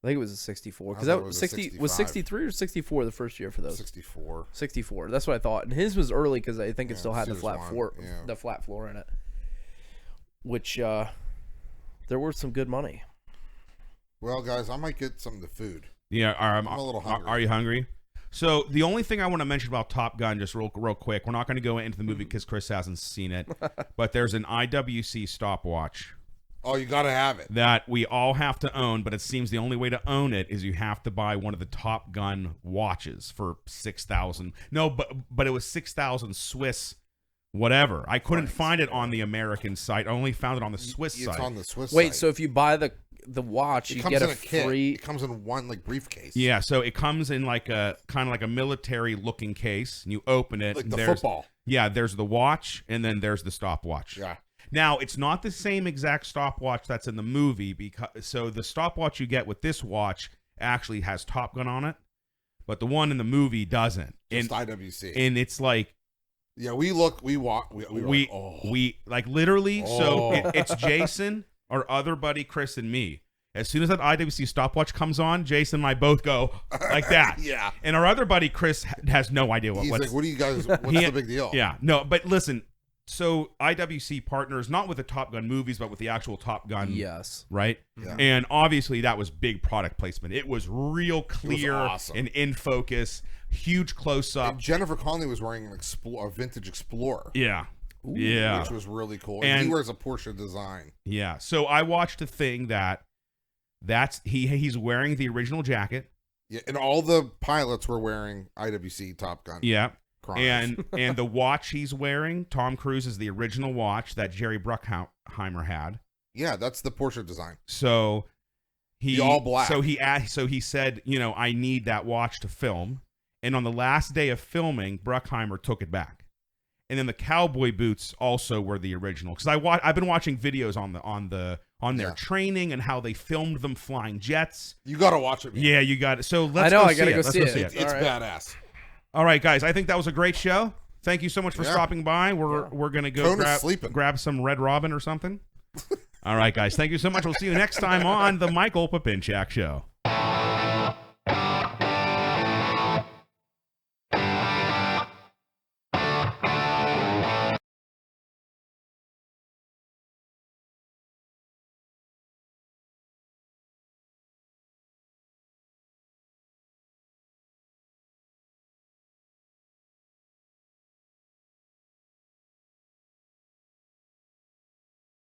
think it was a 64. Because that was 60 was 63 or 64 the first year for those? 64. 64. That's what I thought. And his was early because I think it still had the flat floor in it. Which they're worth some good money. Well, guys, I might get some of the food. Yeah, I'm a little hungry. Are you hungry? So the only thing I want to mention about Top Gun, just real quick, we're not going to go into the movie because Chris hasn't seen it, but there's an IWC stopwatch. Oh, you got to have it. That we all have to own, but it seems the only way to own it is you have to buy one of the Top Gun watches for 6,000. No, but it was 6,000 Swiss. Whatever. I couldn't find it on the American site. I only found it on the Swiss site. It's on the Swiss site. Wait, so if you buy the watch, you get a free... It comes in one like briefcase. Yeah, so it comes in like a kind of like a military looking case, and you open it. Like the football. Yeah, there's the watch, and then there's the stopwatch. Yeah. Now, it's not the same exact stopwatch that's in the movie, so the stopwatch you get with this watch actually has Top Gun on it, but the one in the movie doesn't. Just IWC. And it's like... Yeah, we like literally. Oh. So it's Jason, our other buddy Chris, and me. As soon as that IWC stopwatch comes on, Jason and I both go like that. Yeah. And our other buddy Chris has no idea He's like, what do you guys? What's the big deal? Yeah. No, but listen. So IWC partners not with the Top Gun movies, but with the actual Top Gun. Yes. Right. Yeah. And obviously that was big product placement. It was real clear and in focus. Huge close up. And Jennifer Connelly was wearing a vintage Explorer. Yeah. Ooh, yeah. Which was really cool. And he wears a Porsche design. Yeah. So I watched a thing that's he's wearing the original jacket. Yeah, and all the pilots were wearing IWC Top Gun. Yeah. And the watch he's wearing, Tom Cruise, is the original watch that Jerry Bruckheimer had. Yeah, that's the Porsche design. So the all black. So he said, I need that watch to film. And on the last day of filming, Bruckheimer took it back. and then the cowboy boots also were the original. Because I've been watching videos on their training and how they filmed them flying jets. You got to watch it, man. Yeah, you got it. So let's I go gotta see go it. see Let's it. go see it. It's badass. All right, guys. I think that was a great show. Thank you so much for stopping by. We're gonna go grab some Red Robin or something. All right, guys. Thank you so much. We'll see you next time on the Michael Papinchak Show.